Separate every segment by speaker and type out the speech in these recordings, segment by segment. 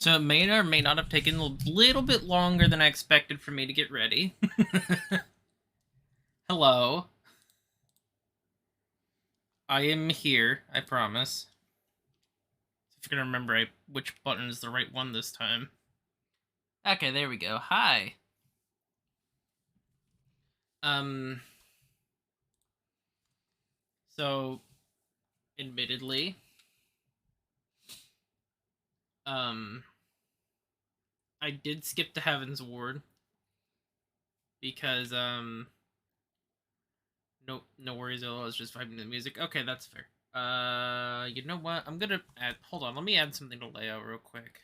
Speaker 1: So it may or may not have taken a little bit longer than I expected for me to get ready. Hello. I am here, I promise. If you're gonna remember which button is the right one this time. Okay, there we go. Hi. So, admittedly, I did skip the Heavensward because, no worries, I was just vibing to the music. Okay, that's fair. You know what? I'm gonna add, hold on, let me add something to layout real quick.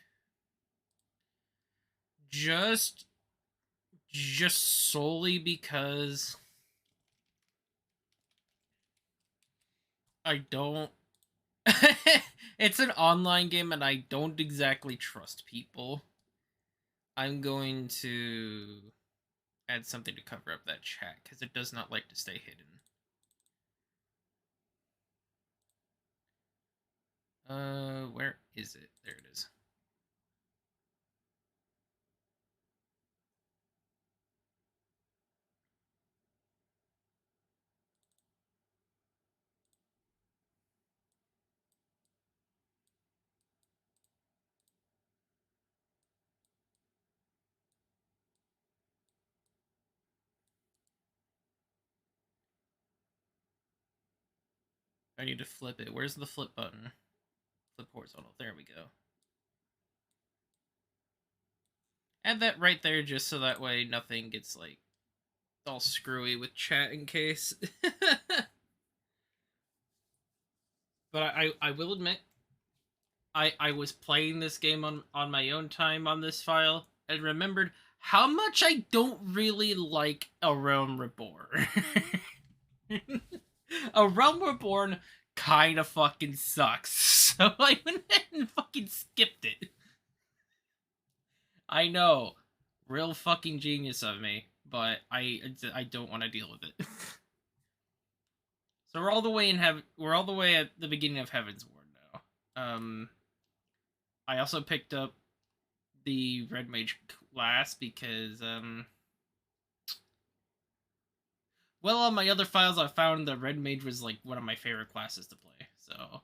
Speaker 1: Just solely because I don't it's an online game and I don't exactly trust people. I'm going to add something to cover up that chat because it does not like to stay hidden. Where is it? There it is. I need to flip it. Where's the flip button? Flip horizontal. There we go. Add that right there just so that way nothing gets like all screwy with chat in case. But I will admit I was playing this game on my own time on this file and remembered how much I don't really like A Realm Reborn. A Realm Reborn kind of fucking sucks. So I went ahead and fucking skipped it. I know. Real fucking genius of me, but I don't want to deal with it. So we're all the way we're all the way at the beginning of Heavensward now. I also picked up the Red Mage class because well, on my other files I found the Red Mage was like one of my favorite classes to play. So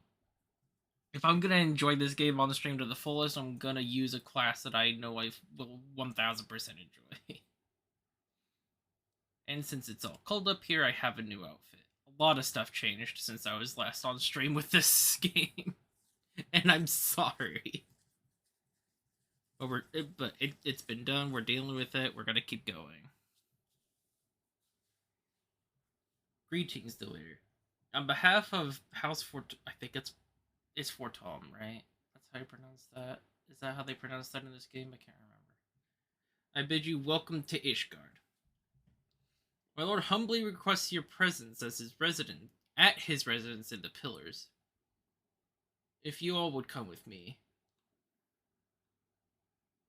Speaker 1: if I'm gonna enjoy this game on the stream to the fullest, I'm gonna use a class that I know I will 1000% enjoy. And since it's all cold up here, I have a new outfit. A lot of stuff changed since I was last on stream with this game, and I'm sorry. But it's been done. We're dealing with it. We're gonna keep going. Greetings, Delir. On behalf of House Fort, I think it's Fortom, right? That's how you pronounce that. Is that how they pronounce that in this game? I can't remember. I bid you welcome to Ishgard. My lord humbly requests your presence as his resident at his residence in the Pillars. If you all would come with me.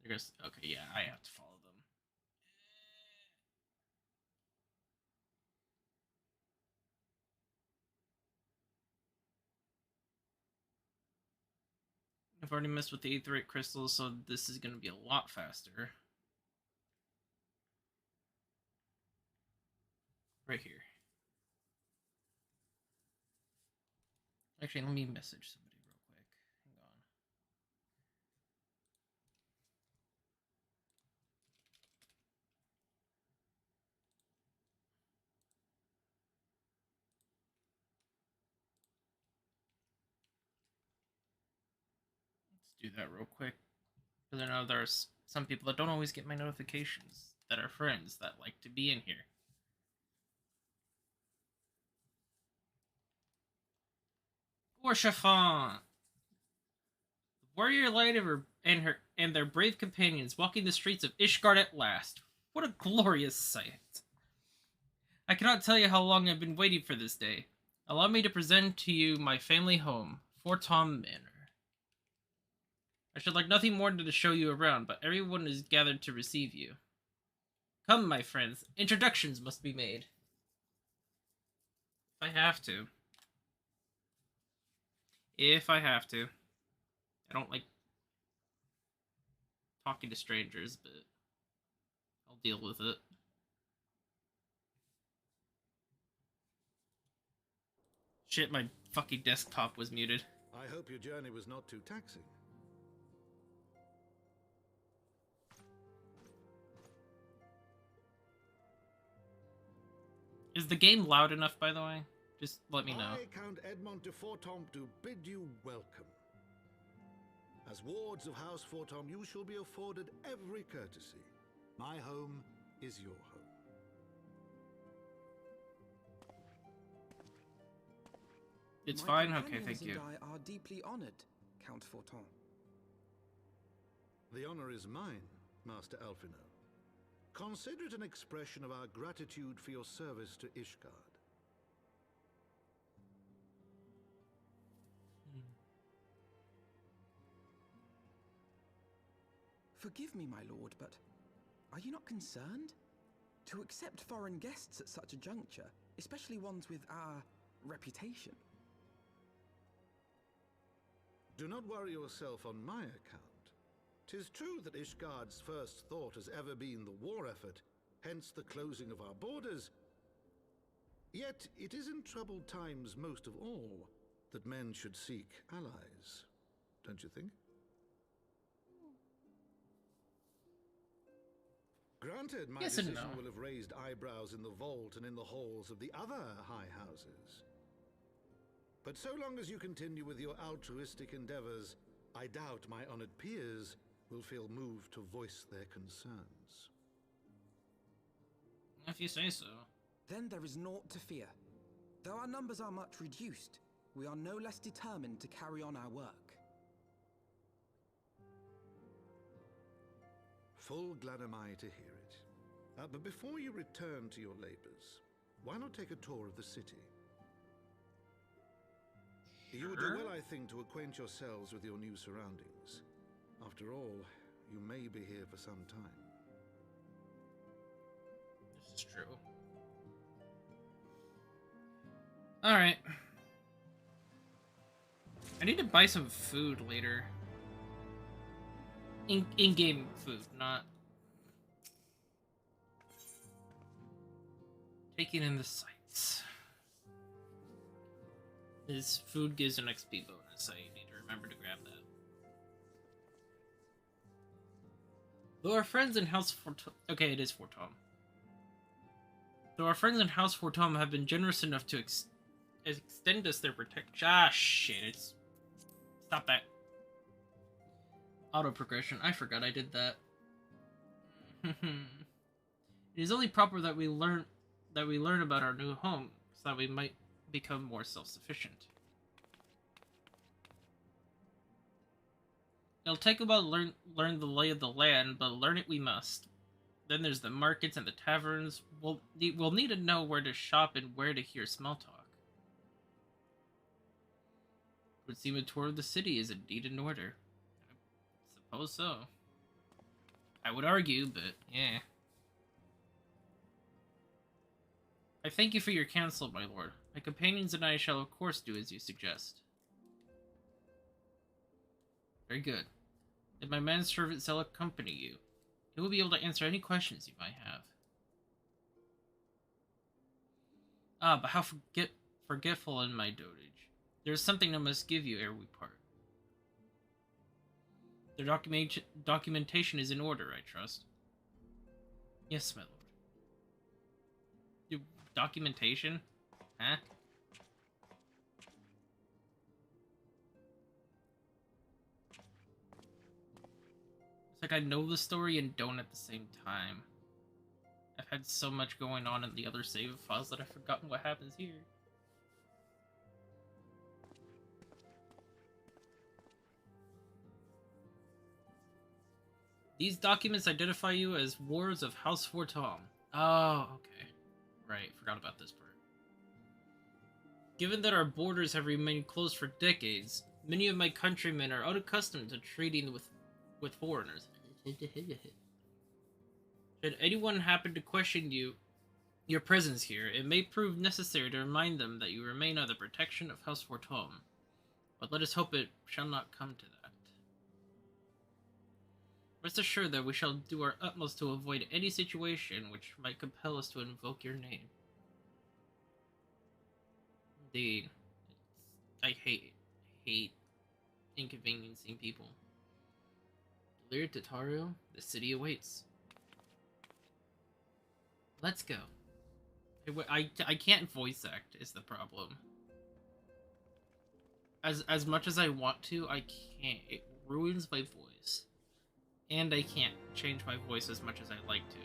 Speaker 1: Okay, yeah, I have to follow them. I've already messed with the aetheryte crystals, so this is going to be a lot faster. Right here. Actually, let me message somebody real quick. Hang on. Let's do that real quick. Because I know there's some people that don't always get my notifications that are friends that like to be in here. Or Chiffon! Warrior Light and their brave companions walking the streets of Ishgard at last. What a glorious sight! I cannot tell you how long I've been waiting for this day. Allow me to present to you my family home, Fortom Manor. I should like nothing more than to show you around, but everyone is gathered to receive you. Come, my friends, introductions must be made. If I have to. If I have to. I don't like... talking to strangers, but I'll deal with it. Shit, my fucking desktop was muted.
Speaker 2: I hope your journey was not too taxing.
Speaker 1: Is the game loud enough, by the way? Just let me know.
Speaker 2: I, Count Edmond de Fortom, do bid you welcome. As wards of House Fortom, you shall be afforded every courtesy. My home is your home.
Speaker 1: It's fine? Okay,
Speaker 3: My
Speaker 1: thank you.
Speaker 3: and I are deeply honored, Count Forton.
Speaker 2: The honor is mine, Master Alfino. Consider it an expression of our gratitude for your service to Ishgard.
Speaker 3: Forgive me, my lord, but are you not concerned? To accept foreign guests at such a juncture, especially ones with our reputation.
Speaker 2: Do not worry yourself on my account. 'Tis true that Ishgard's first thought has ever been the war effort, hence the closing of our borders. Yet it is in troubled times most of all that men should seek allies, don't you think? Granted, my
Speaker 1: Yes and
Speaker 2: decision
Speaker 1: no.
Speaker 2: will have raised eyebrows in the vault and in the halls of the other high houses. But so long as you continue with your altruistic endeavors, I doubt my honored peers will feel moved to voice their concerns.
Speaker 1: If you say so.
Speaker 3: Then there is naught to fear. Though our numbers are much reduced, we are no less determined to carry on our work.
Speaker 2: Full glad am I to hear it. But before you return to your labors, why not take a tour of the city? You would do well, I think, to acquaint yourselves with your new surroundings. After all, you may be here for some time.
Speaker 1: This is true. Alright. I need to buy some food later. In-game food, not taking in the sights. This food gives an XP bonus, so you need to remember to grab that. Though our friends in House Fortom... Okay, it is Fortom. Though our friends in House Fortom have been generous enough to extend us their protection... Ah, shit, it's... Stop that. Auto-progression. I forgot I did that. It is only proper that we learn about our new home, so that we might become more self-sufficient. It'll take a while to learn the lay of the land, but learn it we must. Then there's the markets and the taverns. We'll need to know where to shop and where to hear small talk. It would seem a tour of the city is indeed in order. I suppose so. I would argue, but yeah. I thank you for your counsel, my lord. My companions and I shall of course do as you suggest. Very good. Then my manservant shall accompany you. He will be able to answer any questions you might have. Ah, but how forgetful in my dotage. There is something I must give you ere we part. The documentation is in order, I trust. Yes, my lord. Documentation? Huh? It's like I know the story and don't at the same time. I've had so much going on in the other save files that I've forgotten what happens here. These documents identify you as wards of House Fortom. Oh, okay. Right, forgot about this part. Given that our borders have remained closed for decades, many of my countrymen are unaccustomed to trading with foreigners. Should anyone happen to question your presence here, it may prove necessary to remind them that you remain under the protection of House Fortom. But let us hope it shall not come to that. Rest assured that we shall do our utmost to avoid any situation which might compel us to invoke your name. Indeed. I hate inconveniencing people. Delir Tataru, the city awaits. Let's go. I can't voice act is the problem. As much as I want to, I can't. It ruins my voice. And I can't change my voice as much as I'd like to.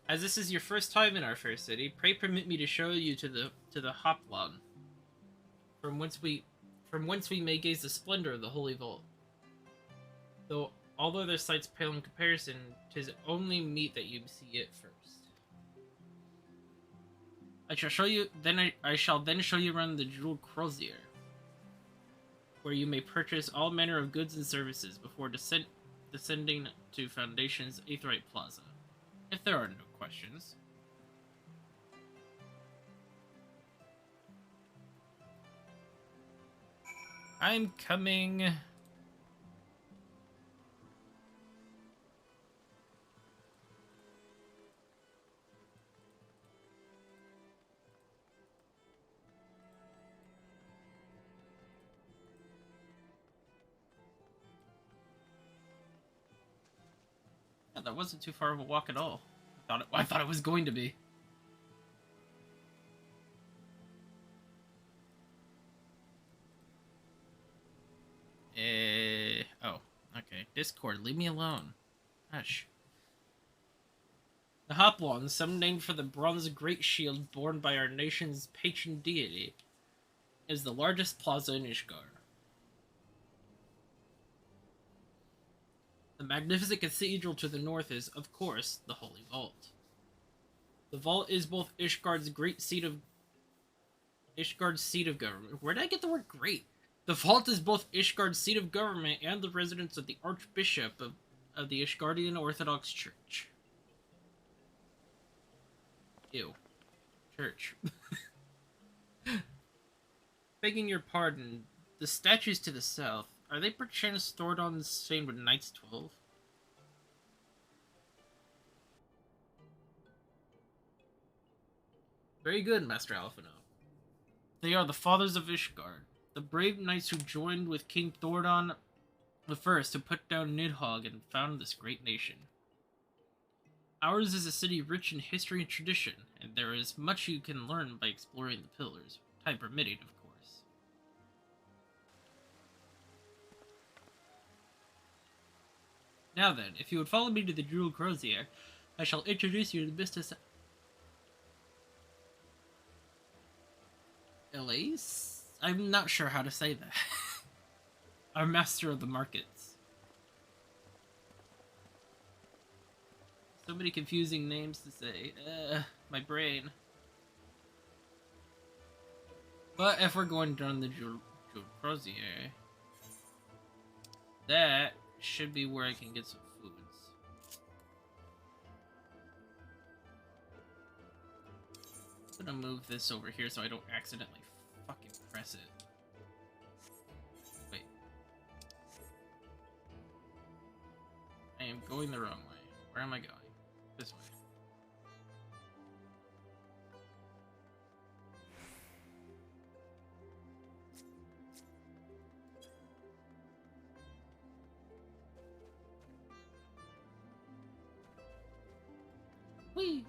Speaker 1: As this is your first time in our fair city, pray permit me to show you to the Hoplon, from whence we may gaze the splendor of the holy vault. Though all other sights pale in comparison, 'tis only meet that you see it first. I shall show you. I shall then show you around the jeweled crozier, where you may purchase all manner of goods and services before descending to Foundation's Aetheryte Plaza. If there are no questions. I'm coming. Yeah, that wasn't too far of a walk at all. I thought it was going to be. Oh, okay. Discord, leave me alone. Hush. The Hoplon, some named for the bronze great shield borne by our nation's patron deity, is the largest plaza in Ishgard. The magnificent cathedral to the north is, of course, the Holy Vault. The vault is both Ishgard's seat of government. Where did I get the word great? The vault is both Ishgard's seat of government and the residence of the Archbishop of the Ishgardian Orthodox Church. Ew. Church. Begging your pardon, the statues to the south, are they perchance stored on the same with Knights 12? Very good, Master Alphino. They are the fathers of Ishgard, the brave knights who joined with King Thordon the First to put down Nidhogg and found this great nation. Ours is a city rich in history and tradition, and there is much you can learn by exploring the pillars, time permitting, of course. Now then, if you would follow me to the Jewel Crozier, I shall introduce you to the business. Elise? I'm not sure how to say that. Our master of the markets. So many confusing names to say. My brain. But if we're going down the Jewel Crozier, that should be where I can get some foods. I'm gonna move this over here so I don't accidentally fucking press it. Wait. I am going the wrong way. Where am I going? This way. Whee!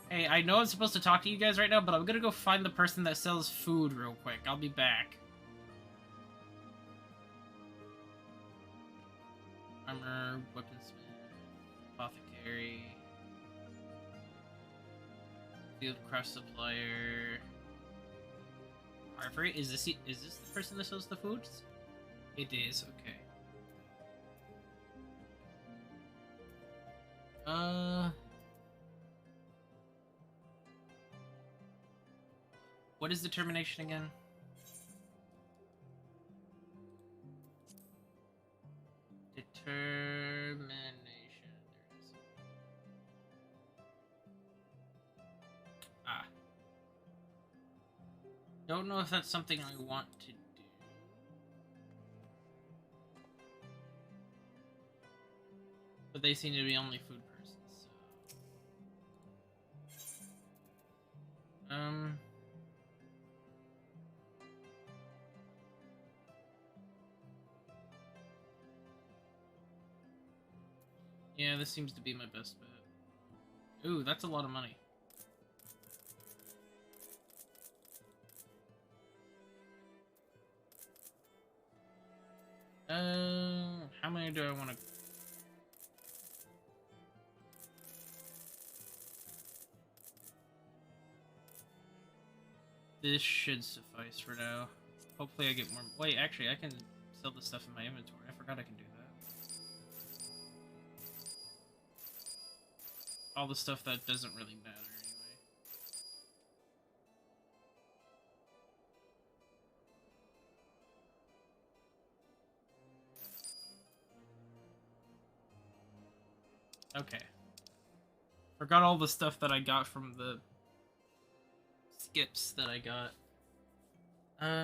Speaker 1: Hey, I know I'm supposed to talk to you guys right now, but I'm gonna go find the person that sells food real quick. I'll be back. Armor, weaponsmith, apothecary, fieldcraft supplier. Harvard, is this the person that sells the foods? It is, okay. What is determination again? Determination. Don't know if that's something I want to do. But they seem to be only food persons, so... Yeah, this seems to be my best bet. Ooh, that's a lot of money. How many do I want to... This should suffice for now. Hopefully I get more... Wait, actually, I can sell the stuff in my inventory. I forgot I can do that. All the stuff that doesn't really matter anyway. Okay. Forgot all the stuff that I got from the skips that I got. Let's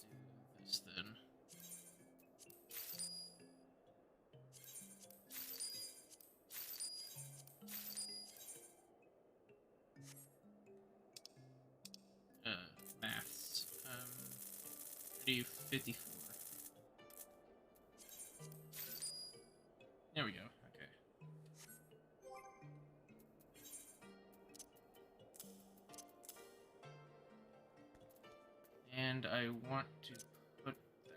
Speaker 1: do this then. Maths. 54. There we go. Okay. And I want to put that here.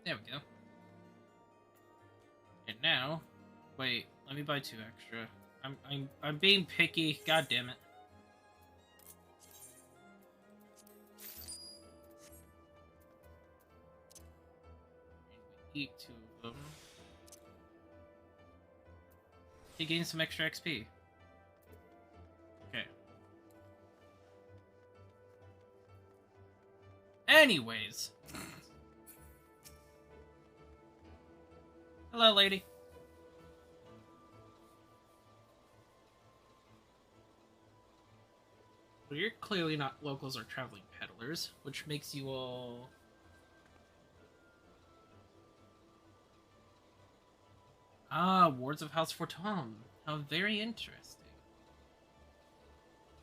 Speaker 1: There we go. And now, wait, let me buy 2 extra. I'm being picky. God damn it. Eat 2 of them. He gains some extra XP. Okay. Anyways. Hello, lady. Well, you're clearly not locals or traveling peddlers, which makes you all... Ah, wards of House Fortom. How very interesting.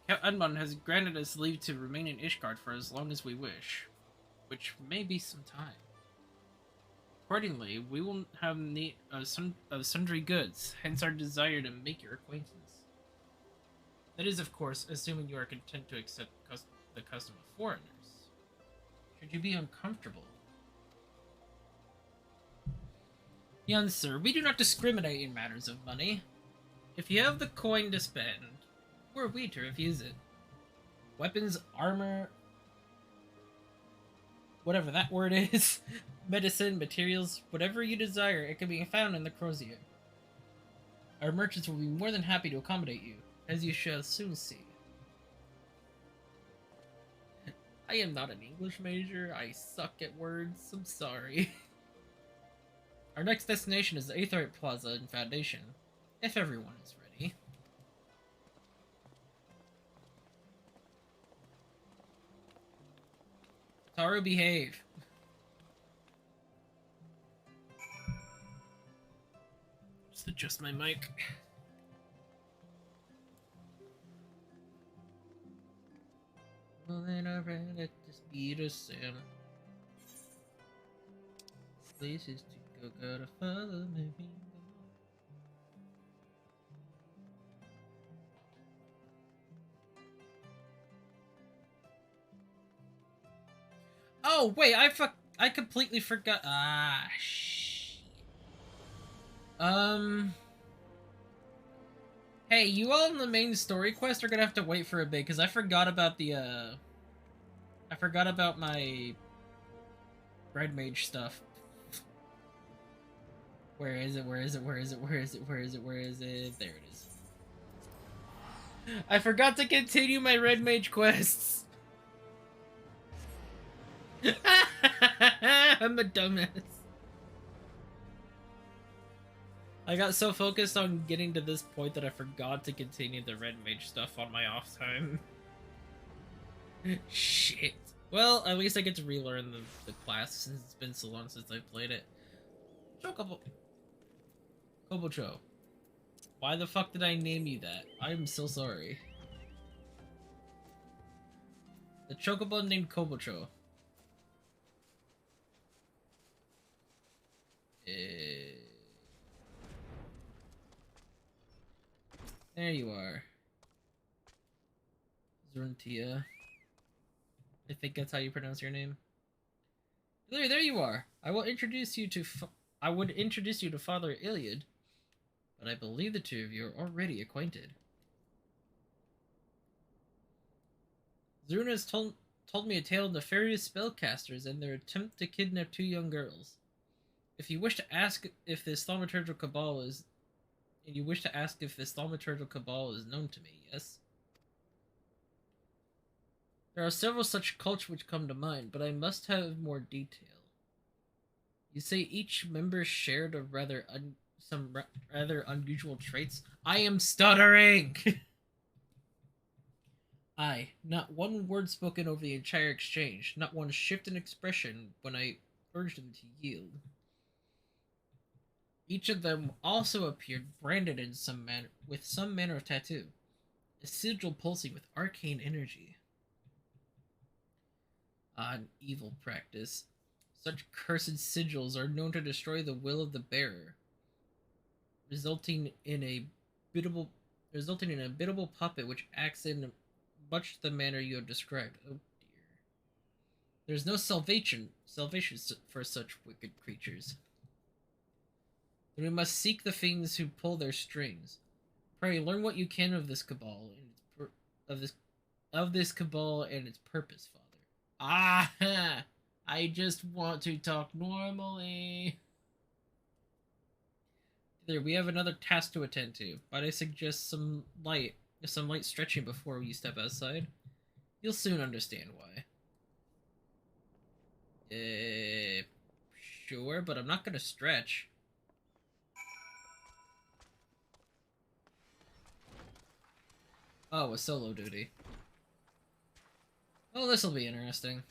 Speaker 1: Count Unmon has granted us leave to remain in Ishgard for as long as we wish, which may be some time. Accordingly, we will have need of sundry goods, hence our desire to make your acquaintance. That is, of course, assuming you are content to accept the custom of foreigners. Should you be uncomfortable? Young sir, we do not discriminate in matters of money. If you have the coin to spend, who are we to refuse it? Weapons, armor, whatever that word is, medicine, materials, whatever you desire, it can be found in the Crozier. Our merchants will be more than happy to accommodate you, as you shall soon see. I am not an English major, I suck at words, I'm sorry. Our next destination is the Aetherite Plaza in Foundation, if everyone is ready. Taru, behave. Just adjust my mic. Moving around at the speed of sound. Places to go, gotta follow me. Oh wait, I completely forgot. Ah, shit. Hey, you all in the main story quest are gonna have to wait for a bit because I forgot about the I forgot about my Red Mage stuff. Where is it? Where is it? Where is it? Where is it? Where is it? Where is it? There it is. I forgot to continue my Red Mage quests. I'm a dumbass. I got so focused on getting to this point that I forgot to continue the red mage stuff on my off time. Shit. Well, at least I get to relearn the class since it's been so long since I played it. Kobocho. Why the fuck did I name you that? I'm so sorry. The chocobo named Kobocho. There you are. Zruntia. I think that's how you pronounce your name. There you are. I would introduce you to Father Iliad, but I believe the two of you are already acquainted. Zruna has told me a tale of nefarious spellcasters and their attempt to kidnap two young girls. If you wish to ask if this thaumaturgical cabal is known to me, yes? There are several such cults which come to mind, but I must have more detail. You say each member shared some rather unusual traits. I am stuttering! Aye, not one word spoken over the entire exchange, not one shift in expression when I urged them to yield. Each of them also appeared branded in with some manner of tattoo, a sigil pulsing with arcane energy. An evil practice. Such cursed sigils are known to destroy the will of the bearer, resulting in a biddable puppet which acts in much the manner you have described. Oh dear. There's no salvation for such wicked creatures. Then we must seek the things who pull their strings. Pray, learn what you can of this cabal and its cabal and its purpose, Father. Ah, I just want to talk normally. There, we have another task to attend to, but I suggest some light stretching before you step outside. You'll soon understand why. Sure, but I'm not gonna stretch. Oh, a solo duty. Oh, this'll be interesting.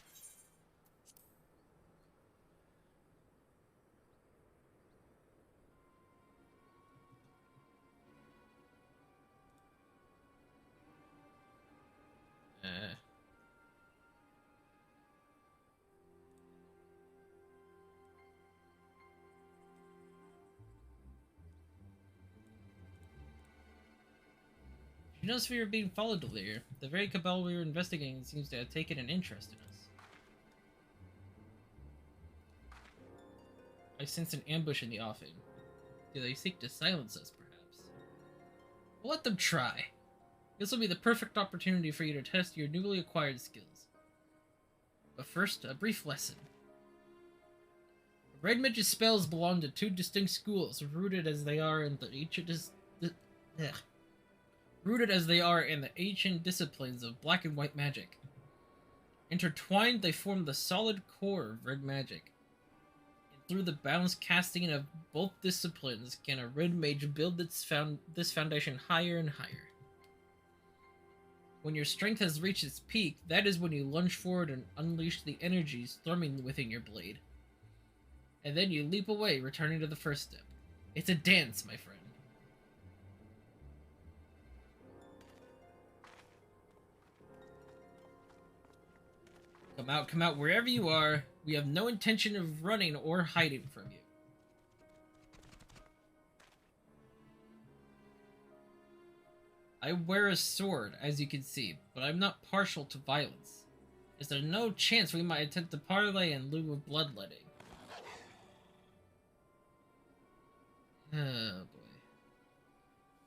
Speaker 1: You notice we were being followed earlier. The very cabal we were investigating seems to have taken an interest in us. I sense an ambush in the offing. Do they seek to silence us, perhaps? Well, let them try. This will be the perfect opportunity for you to test your newly acquired skills. But first, a brief lesson. Red Mage's spells belong to two distinct schools, rooted as they are in the ancient disciplines of black and white magic. Intertwined, they form the solid core of red magic. And through the balance casting of both disciplines can a red mage build this foundation higher and higher. When your strength has reached its peak, that is when you lunge forward and unleash the energies thrumming within your blade. And then you leap away, returning to the first step. It's a dance, my friend. Come out, wherever you are. We have no intention of running or hiding from you. I wear a sword, as you can see, but I'm not partial to violence. Is there no chance we might attempt to parlay in lieu of bloodletting? Oh boy.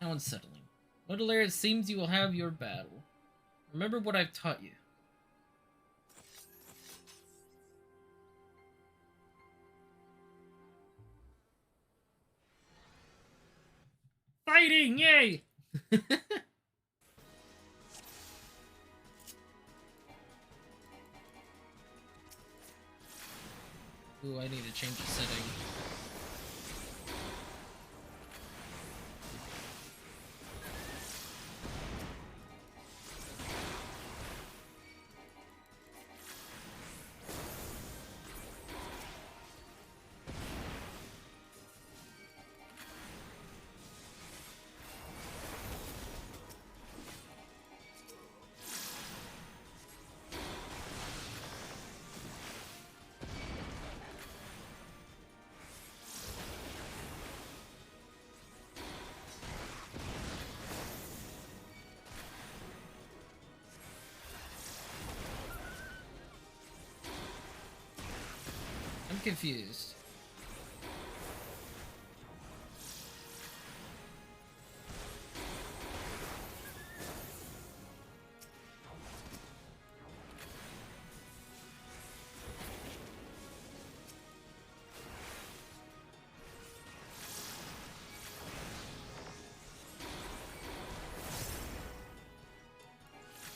Speaker 1: How unsettling. Baudelaire, it seems you will have your battle. Remember what I've taught you. Fighting! Yay! Ooh, I need to change the setting. I'm confused.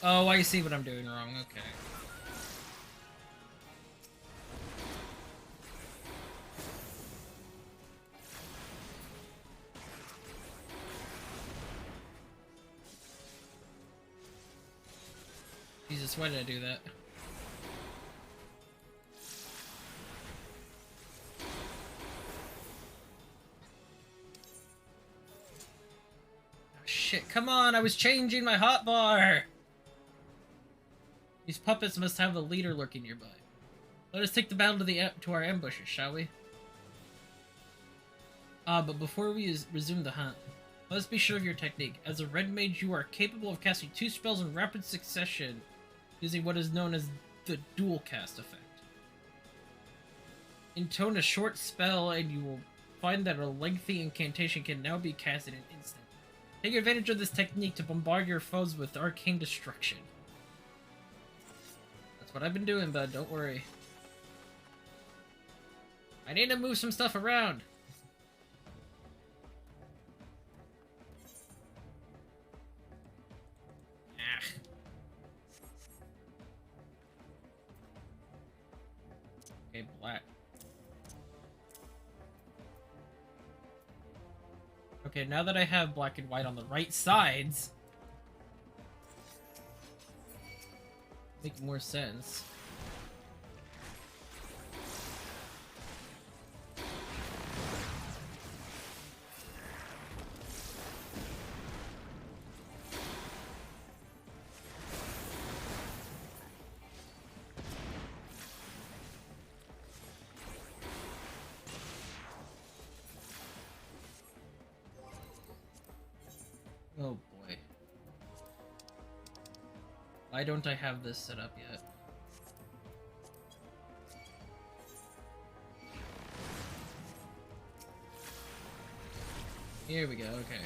Speaker 1: Oh, I see what I'm doing wrong. Okay. Jesus, why did I do that? Oh, shit, come on, I was changing my hotbar! These puppets must have a leader lurking nearby. Let us take the battle to our ambushes, shall we? But before we resume the hunt, let us be sure of your technique. As a red mage, you are capable of casting 2 spells in rapid succession, using what is known as the dual cast effect. Intone a short spell, and you will find that a lengthy incantation can now be cast in an instant. Take advantage of this technique to bombard your foes with arcane destruction. That's what I've been doing, bud. Don't worry. I need to move some stuff around. Okay, black. Okay, now that I have black and white on the right sides, make more sense. Oh boy. Why don't I have this set up yet? Here we go, okay.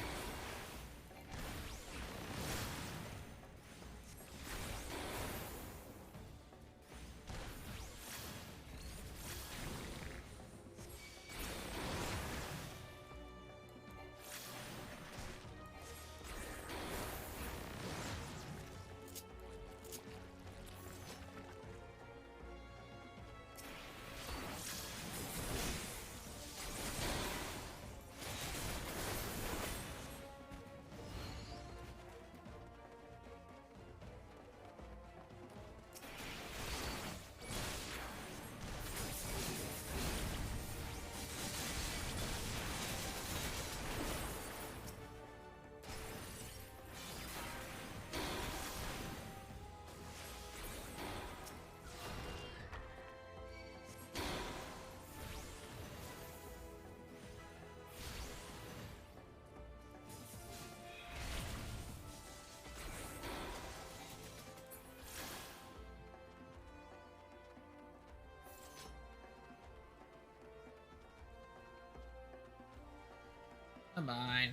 Speaker 1: Come on.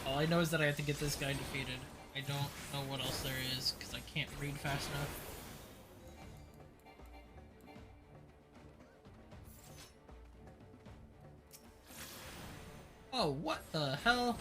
Speaker 1: All I know is that I have to get this guy defeated. I don't know what else there is, because I can't read fast enough. Oh, what the hell?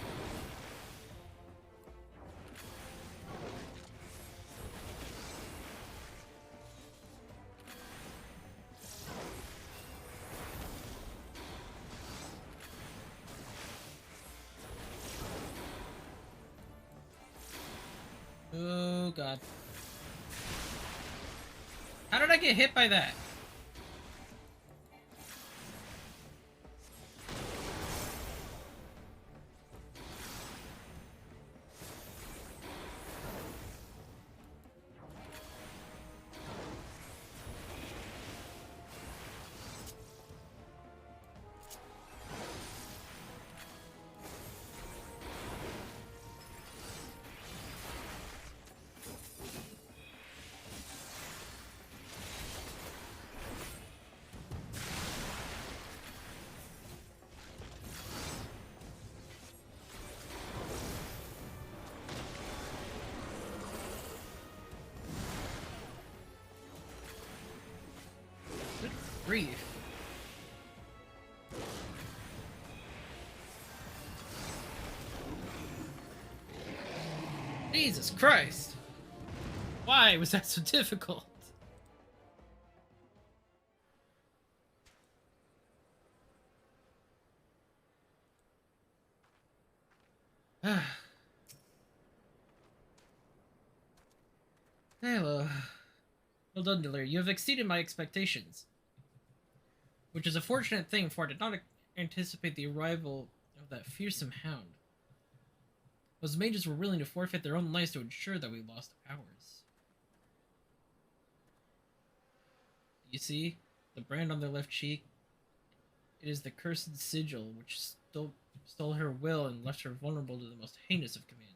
Speaker 1: Oh god. How did I get hit by that? Good grief. Jesus Christ! Why was that so difficult? Hello. Well done, Delir. You have exceeded my expectations. Which is a fortunate thing, for I did not anticipate the arrival of that fearsome hound. Those mages were willing to forfeit their own lives to ensure that we lost ours. You see? The brand on their left cheek? It is the cursed sigil which stole her will and left her vulnerable to the most heinous of commands.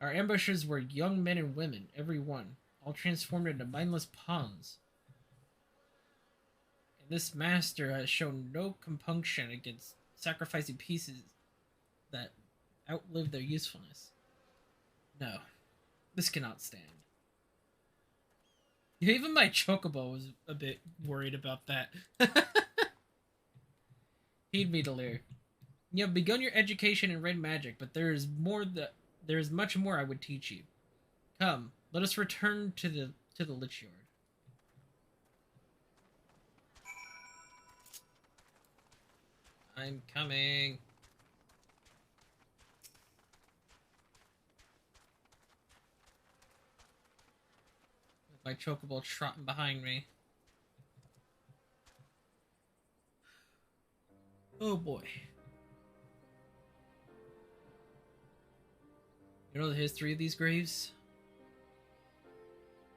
Speaker 1: Our ambushers were young men and women, every one, all transformed into mindless pawns. And this master has shown no compunction against sacrificing pieces that outlive their usefulness. No, this cannot stand. Even my chocobo was a bit worried about that. Heed me, Delir. You have begun your education in red magic, but there is much more I would teach you. Come, let us return to the Lich Yard. I'm coming. With my chocobo trotting behind me. Oh boy. You know the history of these graves?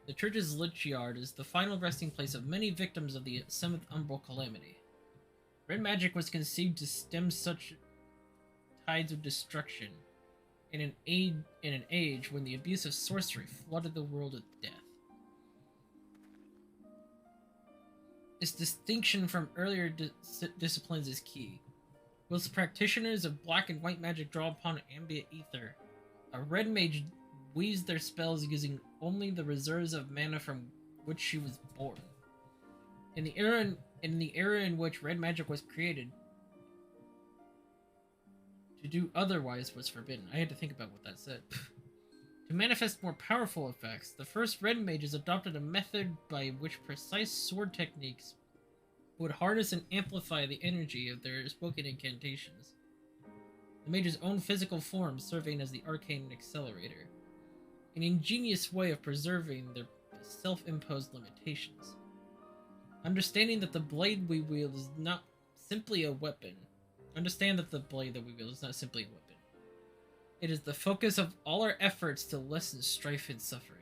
Speaker 1: The church's Lich Yard is the final resting place of many victims of the 7th Umbral Calamity. Red magic was conceived to stem such tides of destruction in an age when the abuse of sorcery flooded the world with death. Its distinction from earlier disciplines is key. Whilst practitioners of black and white magic draw upon ambient ether, a red mage weaves their spells using only the reserves of mana from which she was born. In the era in which red magic was created, to do otherwise was forbidden. I had to think about what that said. To manifest more powerful effects, the first red mages adopted a method by which precise sword techniques would harness and amplify the energy of their spoken incantations. The mage's own physical form serving as the arcane accelerator, an ingenious way of preserving their self-imposed limitations. Understanding that the blade we wield is not simply a weapon. Understand that the blade that we wield is not simply a weapon. It is the focus of all our efforts to lessen strife and suffering.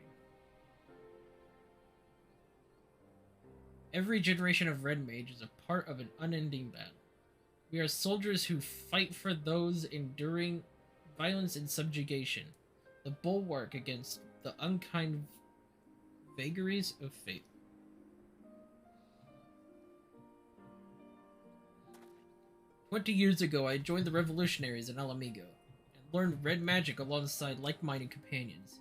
Speaker 1: Every generation of red mage is a part of an unending battle. We are soldiers who fight for those enduring violence and subjugation, the bulwark against the unkind vagaries of fate. "20 years ago, I joined the revolutionaries in Alamigo, and learned red magic alongside like-minded companions.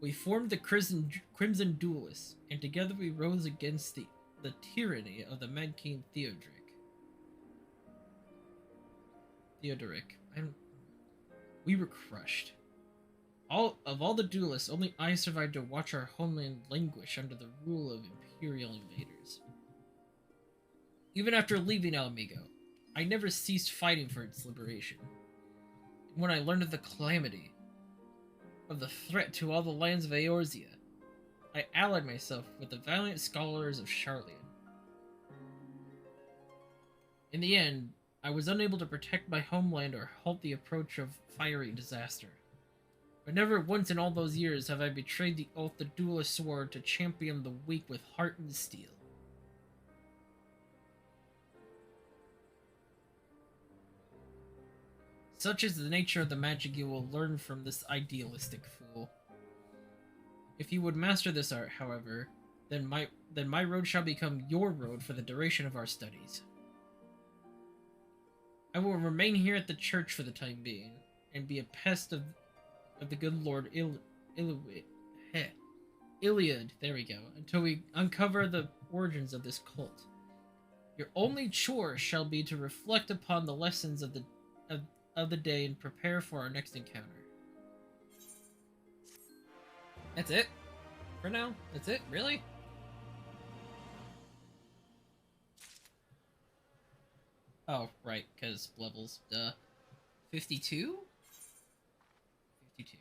Speaker 1: We formed the Crimson Duelists, and together we rose against the tyranny of the Mad King Theodric. Theodoric, we were crushed. All the duelists, only I survived to watch our homeland languish under the rule of imperial invaders. Even after leaving Alamigo, I never ceased fighting for its liberation. And when I learned of the calamity, of the threat to all the lands of Eorzea, I allied myself with the valiant scholars of Charlian. In the end, I was unable to protect my homeland or halt the approach of fiery disaster. But never once in all those years have I betrayed the oath the duelist swore to champion the weak with heart and steel. Such is the nature of the magic you will learn from this idealistic fool. If you would master this art, however, then my road shall become your road for the duration of our studies. I will remain here at the church for the time being, and be a pest of the good Lord Iliad, there we go, until we uncover the origins of this cult. Your only chore shall be to reflect upon the lessons of the day and prepare for our next encounter. That's it? For now? That's it? Really? Oh, right, because levels, duh. 52? 52.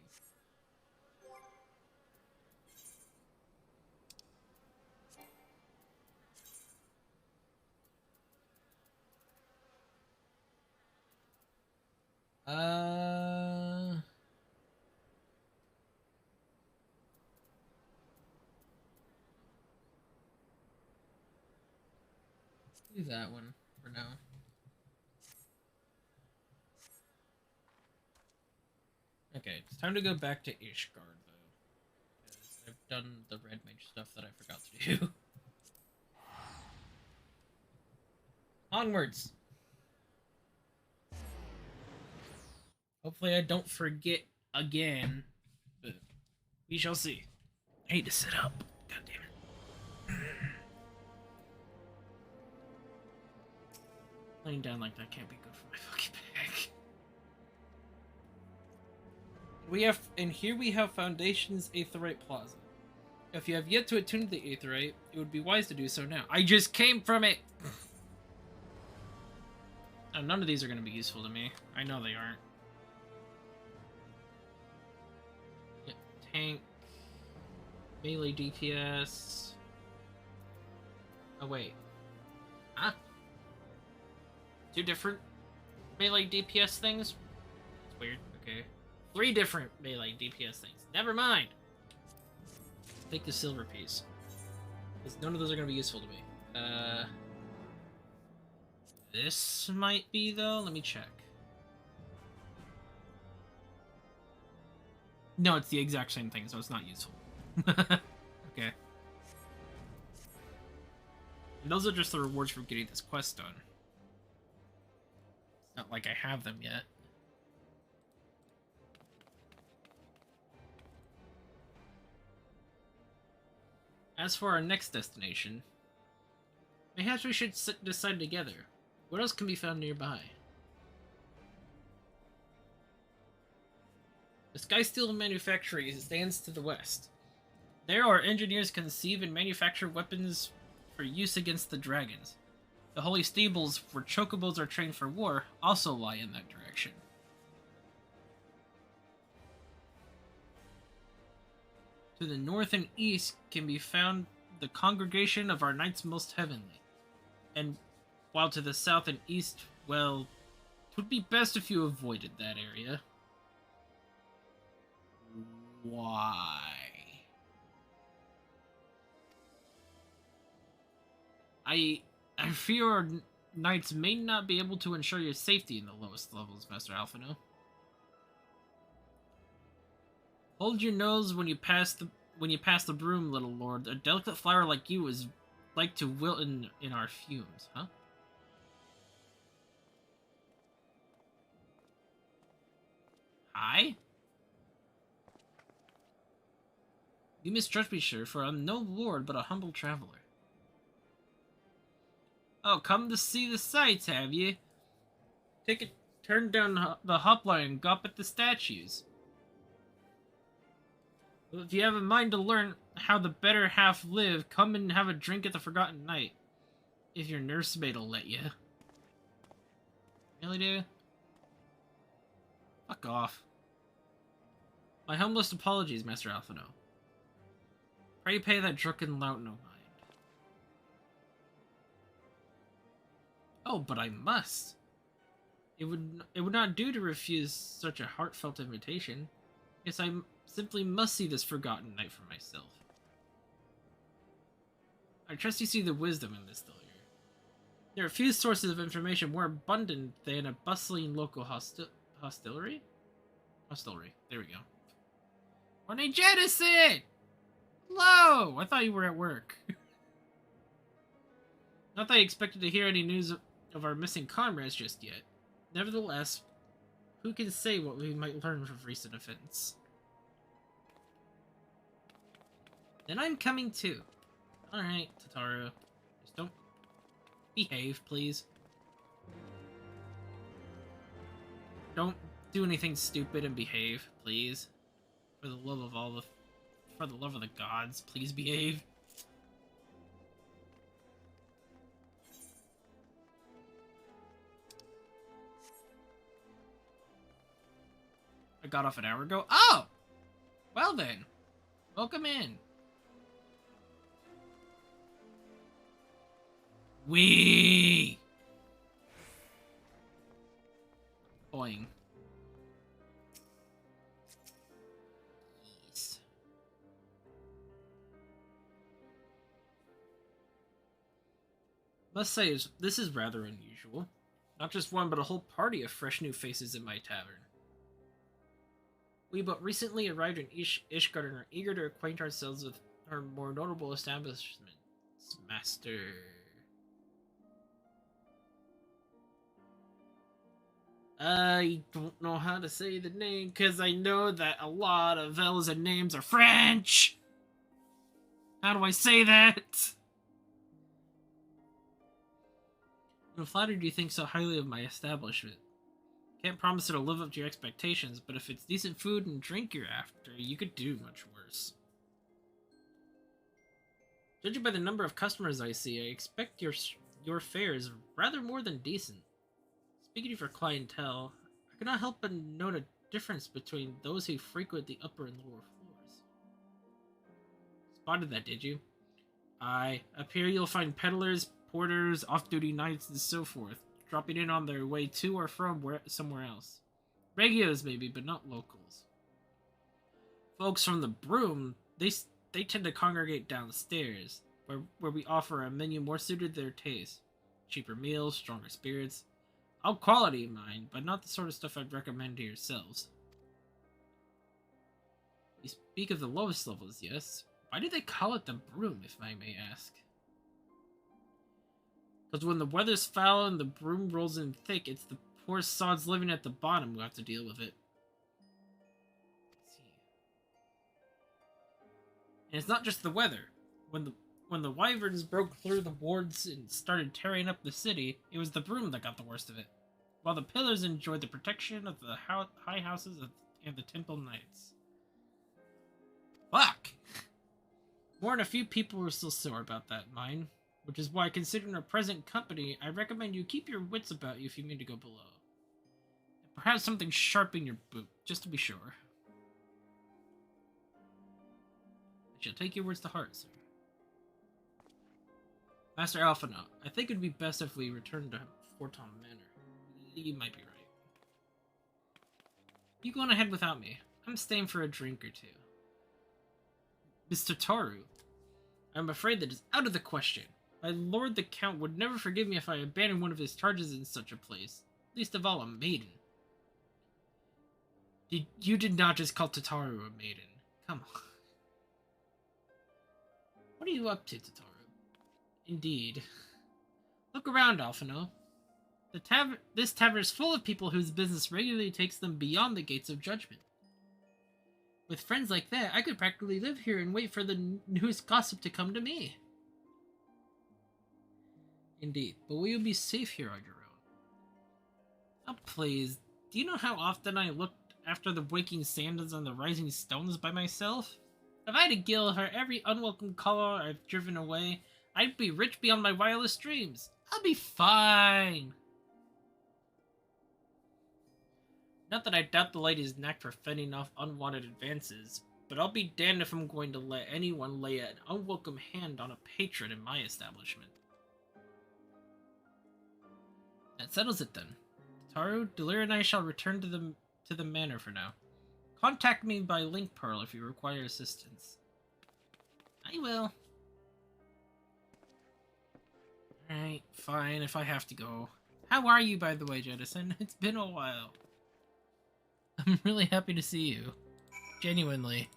Speaker 1: Let's do that one for now. Okay, it's time to go back to Ishgard, though. Because I've done the red mage stuff that I forgot to do. Onwards! Hopefully I don't forget again, but we shall see. I hate to sit up. God damn it. Laying down like that can't be good for my fucking back. Here we have Foundation's Aetheryte Plaza. If you have yet to attune to the Aetheryte, it would be wise to do so now. I just came from it! None of these are going to be useful to me. I know they aren't. Yep, tank. Melee DPS. Oh, wait. Huh? Two different melee DPS things? That's weird. Okay. 3 different melee DPS things. Never mind! Take the silver piece. Because none of those are going to be useful to me. This might be, though. Let me check. No, it's the exact same thing, so it's not useful. Okay. And those are just the rewards for getting this quest done. It's not like I have them yet. As for our next destination, perhaps we should decide together. What else can be found nearby? The Skysteel Manufactory stands to the west. There, our engineers conceive and manufacture weapons for use against the dragons. The Holy Stables, where chocobos are trained for war, also lie in that direction. To the north and east can be found the congregation of our Knights Most Heavenly. And while to the south and east, well, it would be best if you avoided that area. Why? I fear our knights may not be able to ensure your safety in the lowest levels, Master Alphino. Hold your nose when you pass the broom, little lord. A delicate flower like you is like to wilt in our fumes, huh? Hi? You mistrust me, sir, for I'm no lord but a humble traveler. Oh, come to see the sights, have you? Ticket turned down the hopline and got at the statues. If you have a mind to learn how the better half live, come and have a drink at the Forgotten Night. If your nursemaid'll let you. Really, dude? Fuck off. My humblest apologies, Master Alphino. Pray pay that drunken lout no mind. Oh, but I must. It would not do to refuse such a heartfelt invitation. Yes, I simply must see this Forgotten Night for myself. I trust you see the wisdom in this, Delia. There are few sources of information more abundant than a bustling local hostelry? Hostelry. There we go. Morning, Jettison! Hello! I thought you were at work. Not that I expected to hear any news of our missing comrades just yet. Nevertheless, who can say what we might learn from recent events? Then I'm coming too. Alright, Tataru. Just don't behave, please. Don't do anything stupid and behave, please. For the love of the gods, please behave. I got off an hour ago. Oh! Well then. Welcome in. Wee! Boing. Yes. Must say, this is rather unusual. Not just one, but a whole party of fresh new faces in my tavern. We but recently arrived in Ishgard and are eager to acquaint ourselves with our more notable establishments, Master. I don't know how to say the name, because I know that a lot of Velza names are French! How do I say that? I'm flattered you think so highly of my establishment. Can't promise it'll live up to your expectations, but if it's decent food and drink you're after, you could do much worse. Judging by the number of customers I see, I expect your fare is rather more than decent. Speaking of your clientele, I cannot help but note a difference between those who frequent the upper and lower floors. Spotted that, did you? Aye, up here you'll find peddlers, porters, off-duty knights, and so forth, dropping in on their way to or from somewhere else. Regulars maybe, but not locals. Folks from the Broom, they tend to congregate downstairs, where we offer a menu more suited to their taste. Cheaper meals, stronger spirits. All quality, mind, but not the sort of stuff I'd recommend to yourselves. You speak of the lowest levels, yes? Why do they call it the Broom, if I may ask? Because when the weather's foul and the broom rolls in thick, it's the poor sods living at the bottom who have to deal with it. Let's see. And it's not just the weather. When the wyverns broke through the wards and started tearing up the city, it was the broom that got the worst of it. While the pillars enjoyed the protection of the high houses and the temple knights. Fuck! More than a few people were still sore about that, mine. Which is why, considering our present company, I recommend you keep your wits about you if you mean to go below. And perhaps something sharp in your boot, just to be sure. I shall take your words to heart, sir. Master Alphino, I think it would be best if we return to Forton Manor. You might be right. You go on ahead without me. I'm staying for a drink or two. Mr. Taru, I'm afraid that is out of the question. My lord the Count would never forgive me if I abandoned one of his charges in such a place. Least of all, a maiden. You did not just call Tataru a maiden. Come on. What are you up to, Tataru? Indeed. Look around, Alphino. This tavern is full of people whose business regularly takes them beyond the gates of judgment. With friends like that, I could practically live here and wait for the newest gossip to come to me. Indeed, but will you be safe here on your own? Oh, please. Do you know how often I looked after the waking sandals and the rising stones by myself? If I had to gill her every unwelcome caller I've driven away, I'd be rich beyond my wildest dreams. I'll be fine. Not that I doubt the lady's knack for fending off unwanted advances, but I'll be damned if I'm going to let anyone lay an unwelcome hand on a patron in my establishment. That settles it then. Taru, Delir and I shall return to the manor for now. Contact me by link pearl if you require assistance. I will. Alright, fine if I have to go. How are you, by the way, Jettison? It's been a while. I'm really happy to see you. Genuinely.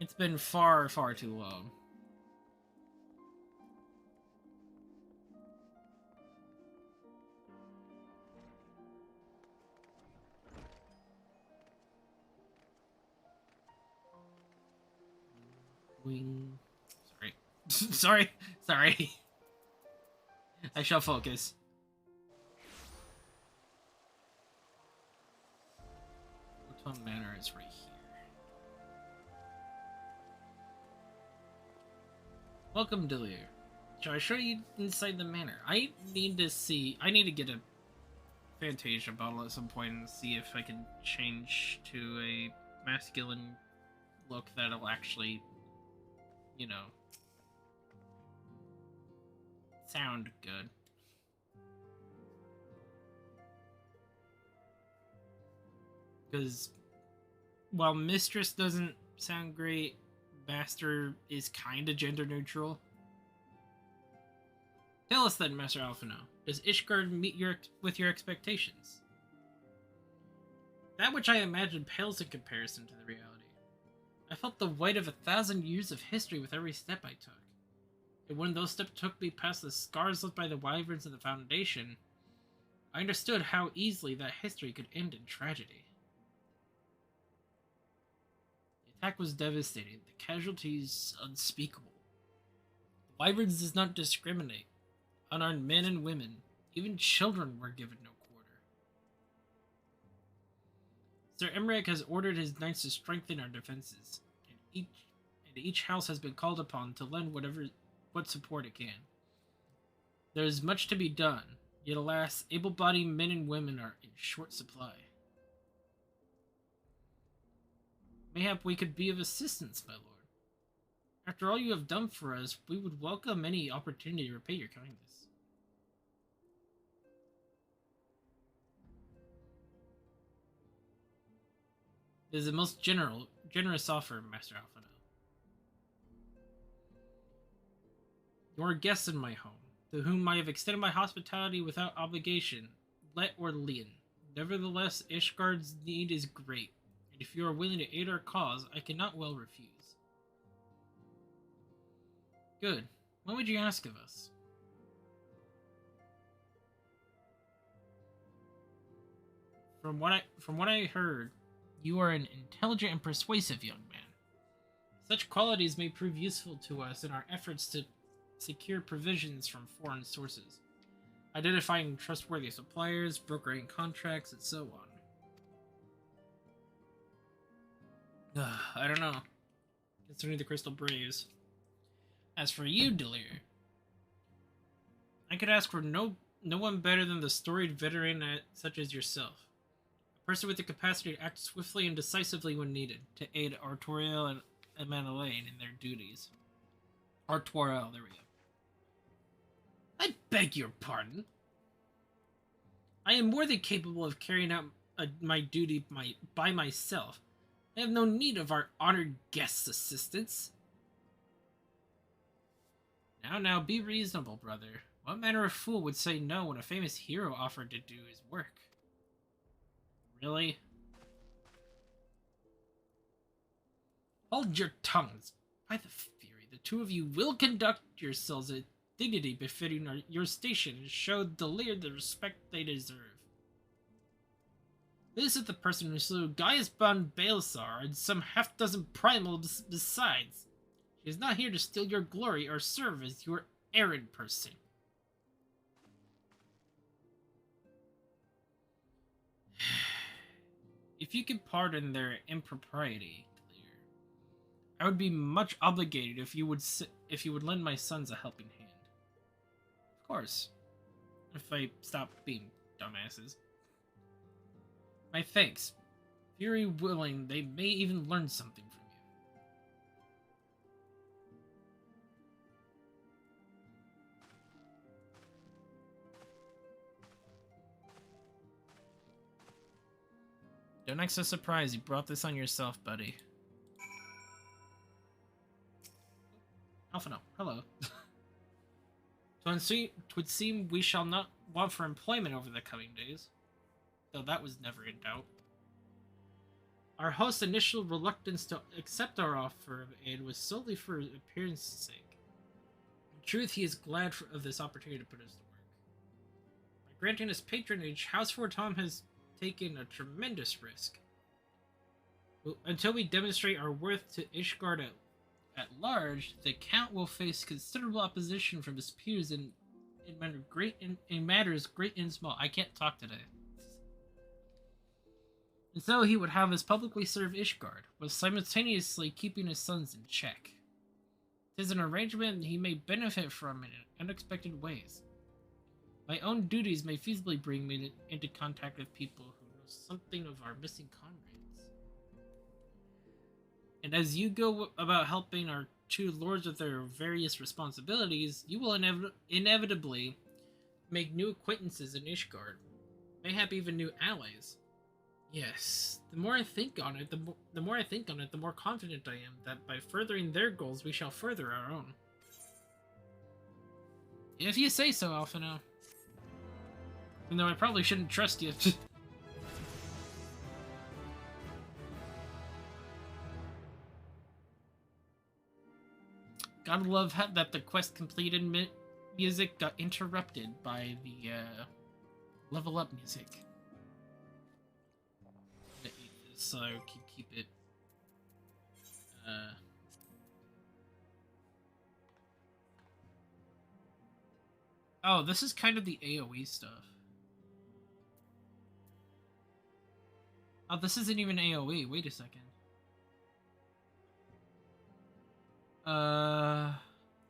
Speaker 1: It's been far, far too long. Wing. Sorry. Sorry. I shall focus. Woodton Manor is right here. Welcome, Delir. Shall I show you inside the manor? I need to get a Fantasia bottle at some point and see if I can change to a masculine look that'll actually, you know, sound good. Because while Mistress doesn't sound great, Master is kinda gender neutral. Tell us then, Master Alphino. Does Ishgard meet with your expectations? That which I imagined pales in comparison to the reality. I felt the weight of 1,000 years of history with every step I took. And when those steps took me past the scars left by the wyverns and the Foundation, I understood how easily that history could end in tragedy. The attack was devastating, the casualties unspeakable. The wyverns does not discriminate. Unarmed men and women, even children were given no quarter. Sir Emmerich has ordered his knights to strengthen our defenses, and each house has been called upon to lend what support it can. There is much to be done, yet alas, able-bodied men and women are in short supply. Mayhap we could be of assistance, my lord. After all you have done for us, we would welcome any opportunity to repay your kindness. It is a most generous offer, Master Alphino. You are guests in my home, to whom I have extended my hospitality without obligation, let or lien. Nevertheless, Ishgard's need is great, and if you are willing to aid our cause, I cannot well refuse. Good. What would you ask of us? From what I heard, you are an intelligent and persuasive young man. Such qualities may prove useful to us in our efforts to secure provisions from foreign sources, identifying trustworthy suppliers, brokering contracts, and so on. I don't know. Concerning the Crystal Braves. As for you, Delir, I could ask for no one better than the storied veteran such as yourself. A person with the capacity to act swiftly and decisively when needed, to aid Artoriel and Manelaine in their duties. Artoriel, there we go. I beg your pardon. I am more than capable of carrying out my duty by myself. I have no need of our honored guest's assistance. Now, be reasonable, brother. What manner of fool would say no when a famous hero offered to do his work? Really? Hold your tongues. By the Fury, the two of you will conduct yourselves with dignity befitting your station and show Delir the respect they deserve. This is the person who slew Gaius von Baelsar and some half-dozen primals besides. She is not here to steal your glory or serve as your errand person. If you could pardon their impropriety, I would be much obligated if you would lend my sons a helping hand. Of course, if I stop being dumbasses. My thanks. Very willing, they may even learn something from you. Don't act so surprised. You brought this on yourself, buddy. Alphino, hello. Twould seem we shall not want for employment over the coming days, though that was never in doubt. Our host's initial reluctance to accept our offer of aid was solely for appearance's sake. In truth, he is glad of this opportunity to put us to work. By granting us patronage, Heavensward Tom has taken a tremendous risk. Until we demonstrate our worth to Ishgard at large, the Count will face considerable opposition from his peers in matters great and small. I can't talk today. And so he would have us publicly serve Ishgard, while simultaneously keeping his sons in check. 'Tis an arrangement he may benefit from in unexpected ways. My own duties may feasibly bring me into contact with people who know something of our missing comrades. And as you go about helping our two lords with their various responsibilities, you will inevitably make new acquaintances in Ishgard, mayhap even new allies. Yes, the more I think on it, the more confident I am that by furthering their goals, we shall further our own. If you say so, Alphino. Even though I probably shouldn't trust you. Gotta love that the quest completed music got interrupted by the level up music. So I can keep it. Oh, this is kind of the AoE stuff. Oh, this isn't even AoE. Wait a second.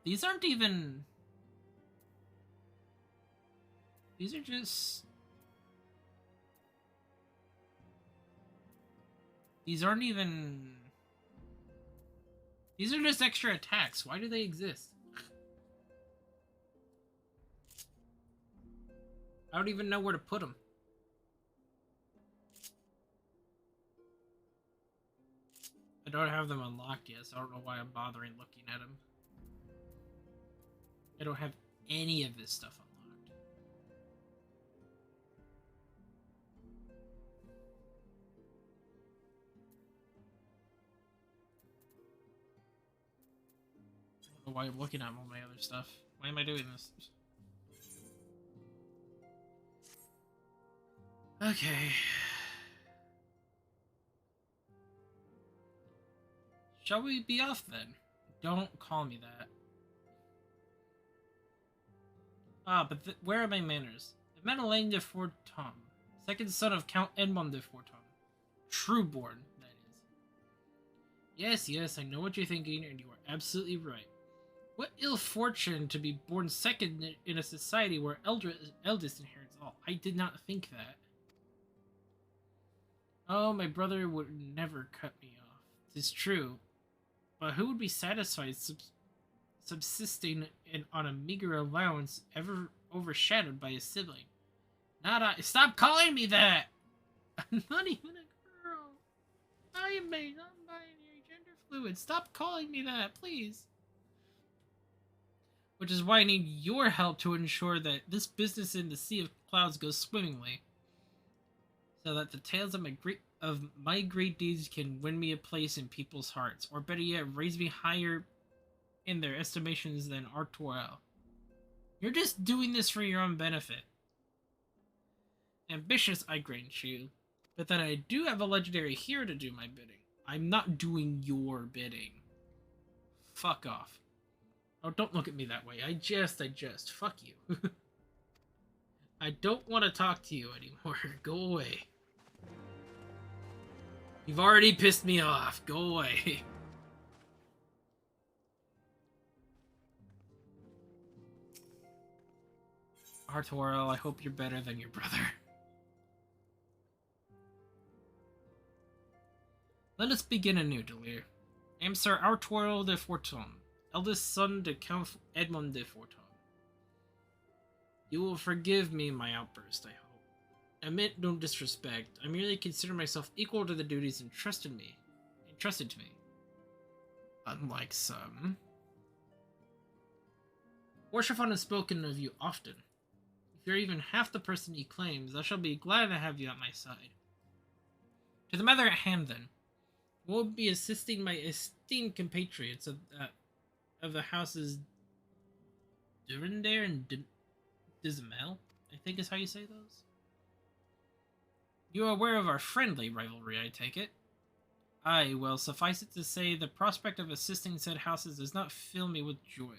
Speaker 1: These aren't even. These are just. These aren't even... These are just extra attacks. Why do they exist? I don't even know where to put them. I don't have them unlocked yet, so I don't know why I'm bothering looking at them. I don't have any of this stuff unlocked. Why I'm looking at all my other stuff. Why am I doing this? Okay. Shall we be off then? Don't call me that. Ah, but where are my manners? Madeleine de Forton, second son of Count Edmond de Forton. Trueborn, that is. Yes, I know what you're thinking, and you are absolutely right. What ill fortune to be born second in a society where eldest inherits all. I did not think that. Oh, my brother would never cut me off. 'Tis true. But who would be satisfied subsisting on a meager allowance ever overshadowed by a sibling? Not I. Stop calling me that! I'm not even a girl. I am a non-binary gender fluid. Stop calling me that, please. Which is why I need your help to ensure that this business in the Sea of Clouds goes swimmingly. So that the tales of my great deeds can win me a place in people's hearts. Or better yet, raise me higher in their estimations than Artois. You're just doing this for your own benefit. Ambitious, I grant you. But that I do have a legendary hero to do my bidding. I'm not doing your bidding. Fuck off. Oh, don't look at me that way. I just. Fuck you. I don't want to talk to you anymore. Go away. You've already pissed me off. Go away. Artoriel, I hope you're better than your brother. Let us begin anew, Delir. I am Sir Artoriel de Forton, eldest son to Count Edmond de Forton. You will forgive me my outburst, I hope. I meant no disrespect. I merely consider myself equal to the duties entrusted to me. Unlike some. Orshafon has spoken of you often. If you're even half the person he claims, I shall be glad to have you at my side. To the matter at hand, then. You will be assisting my esteemed compatriots of the houses Durandare and Dizamel, I think is how you say those. You are aware of our friendly rivalry, I take it? Aye, well, suffice it to say, the prospect of assisting said houses does not fill me with joy.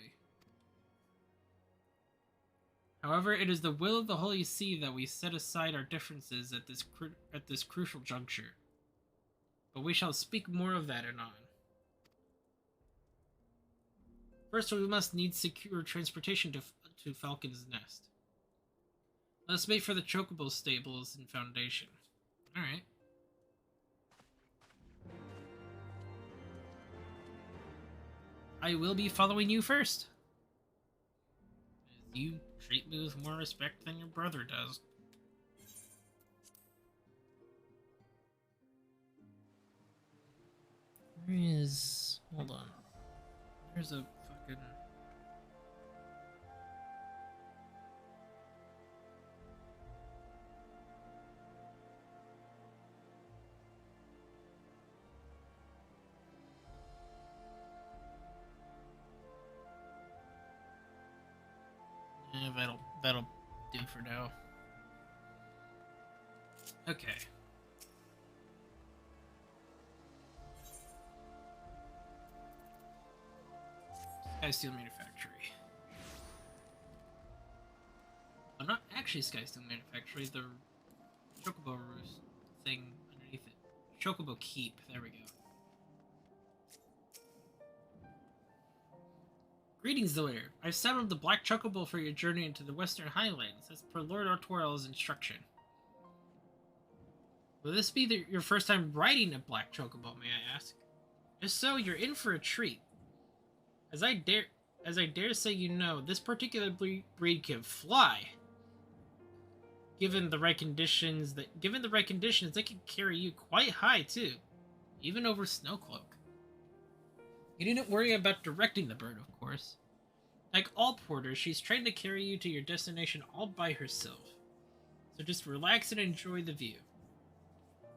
Speaker 1: However, it is the will of the Holy See that we set aside our differences at this crucial juncture. But we shall speak more of that anon. First, we must need secure transportation to Falcon's Nest. Let us wait for the Chocobo stables and foundation. Alright. I will be following you first. You treat me with more respect than your brother does. Where is... Hold on. There's a fucking... Yeah, that'll do for now. Okay. Sky Steel Manufactory. Well, not actually Sky Steel Manufactory, the Chocobo Roost thing underneath it. Chocobo Keep, there we go. Greetings, Delir. I've saddled the Black Chocobo for your journey into the Western Highlands, as per Lord Artoriel's instruction. Will this be your first time riding a Black Chocobo, may I ask? If so, you're in for a treat. As I dare say you know, this particular breed can fly. Given the right conditions, they can carry you quite high too, even over Snowcloak. You needn't worry about directing the bird, of course. Like all porters, she's trained to carry you to your destination all by herself. So just relax and enjoy the view.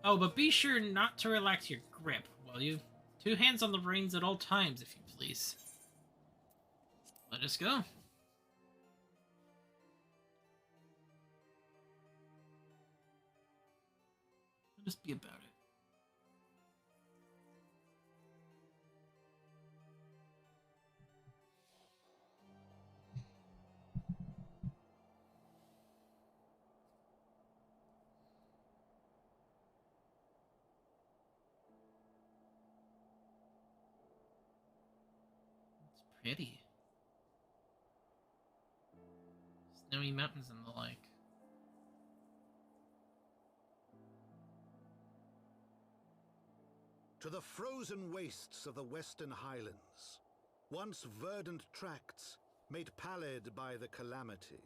Speaker 1: Oh, but be sure not to relax your grip, will you? 2 hands on the reins at all times, if you please. Let us go. Let us be about it. It's pretty. Snowy mountains and the like.
Speaker 2: To the frozen wastes of the Western Highlands, once verdant tracts made pallid by the calamity.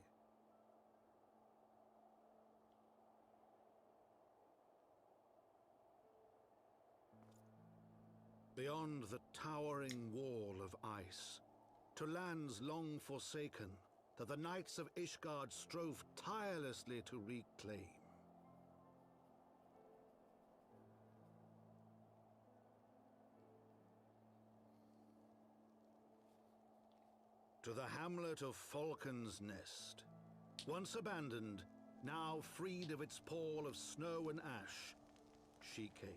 Speaker 2: Beyond the towering wall of ice, to lands long forsaken that the knights of Ishgard strove tirelessly to reclaim. To the hamlet of Falcon's Nest, once abandoned, now freed of its pall of snow and ash, she came.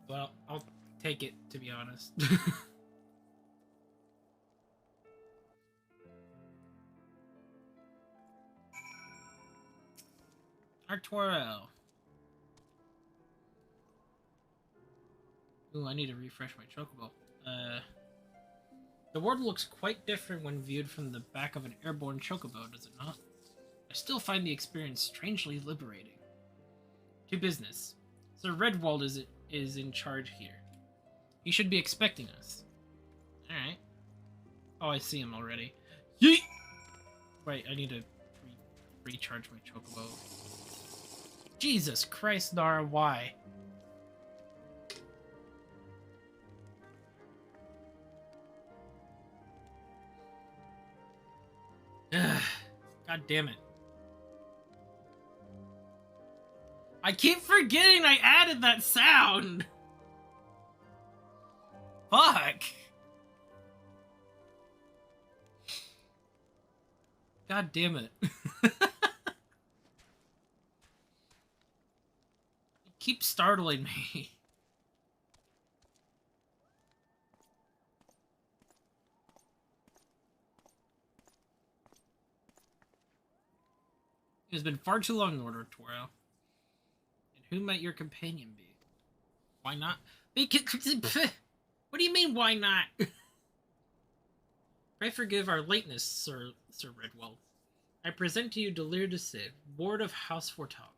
Speaker 1: Well, I'll take it, to be honest. Arturo. Ooh, I need to refresh my chocobo. The world looks quite different when viewed from the back of an airborne chocobo, does it not? I still find the experience strangely liberating. To business. Sir Redwald is in charge here. He should be expecting us. Alright. Oh, I see him already. Yeet! Wait, I need to recharge my chocobo. Jesus Christ, Nara, why? God damn it. I keep forgetting I added that sound! Fuck! God damn it. It keeps startling me. It has been far too long, Lord Arturo. And who might your companion be? Why not? Because, what do you mean, why not? Pray forgive our lateness, Sir Redwell. I present to you Delir de Cid, Lord of House Fortal.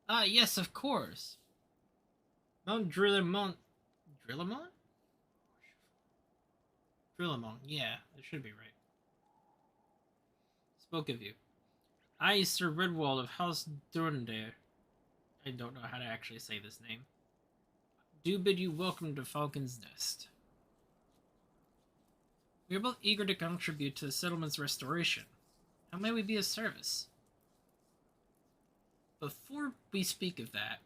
Speaker 1: Ah, yes, of course. Mount Drillamont. Drillamont? Drillamont, yeah, it should be right. Spoke of you. I, Sir Redwall of House Durndare, I don't know how to actually say this name, do bid you welcome to Falcon's Nest. We are both eager to contribute to the settlement's restoration. How may we be of service? Before we speak of that,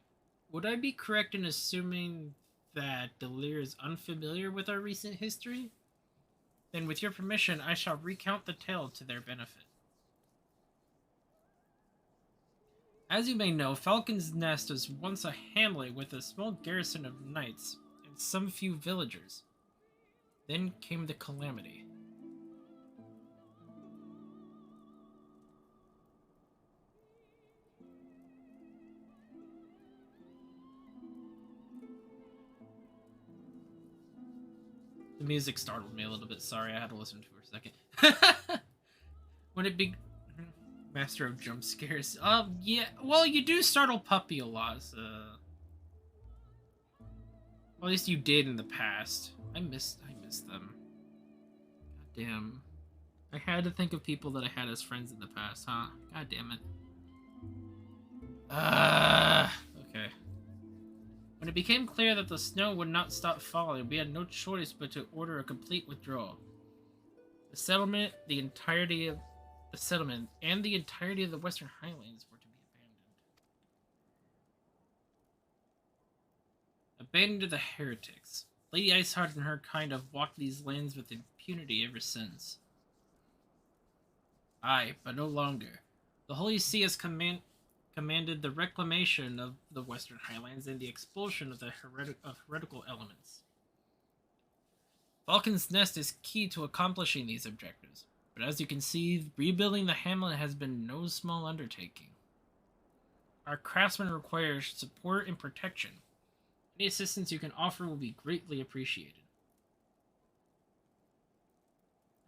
Speaker 1: would I be correct in assuming that Delir is unfamiliar with our recent history? Then with your permission, I shall recount the tale to their benefit. As you may know, Falcon's Nest was once a hamlet with a small garrison of knights and some few villagers. Then came the calamity. The music startled me a little bit. Sorry, I had to listen to it for a second. When it be master of jump scares. Yeah. Well, you do startle Puppy a lot. So... Well, at least you did in the past. I missed them. God damn. I had to think of people that I had as friends in the past, huh? God damn it. Okay. When it became clear that the snow would not stop falling, we had no choice but to order a complete withdrawal. The settlement, and the entirety of the Western Highlands were to be abandoned. Abandoned to the heretics. Lady Iceheart and her kind have walked these lands with impunity ever since. Aye, but no longer. The Holy See has commanded the reclamation of the Western Highlands and the expulsion of the heretical elements. Falcon's Nest is key to accomplishing these objectives, but as you can see, rebuilding the hamlet has been no small undertaking. Our craftsmen require support and protection. Any assistance you can offer will be greatly appreciated.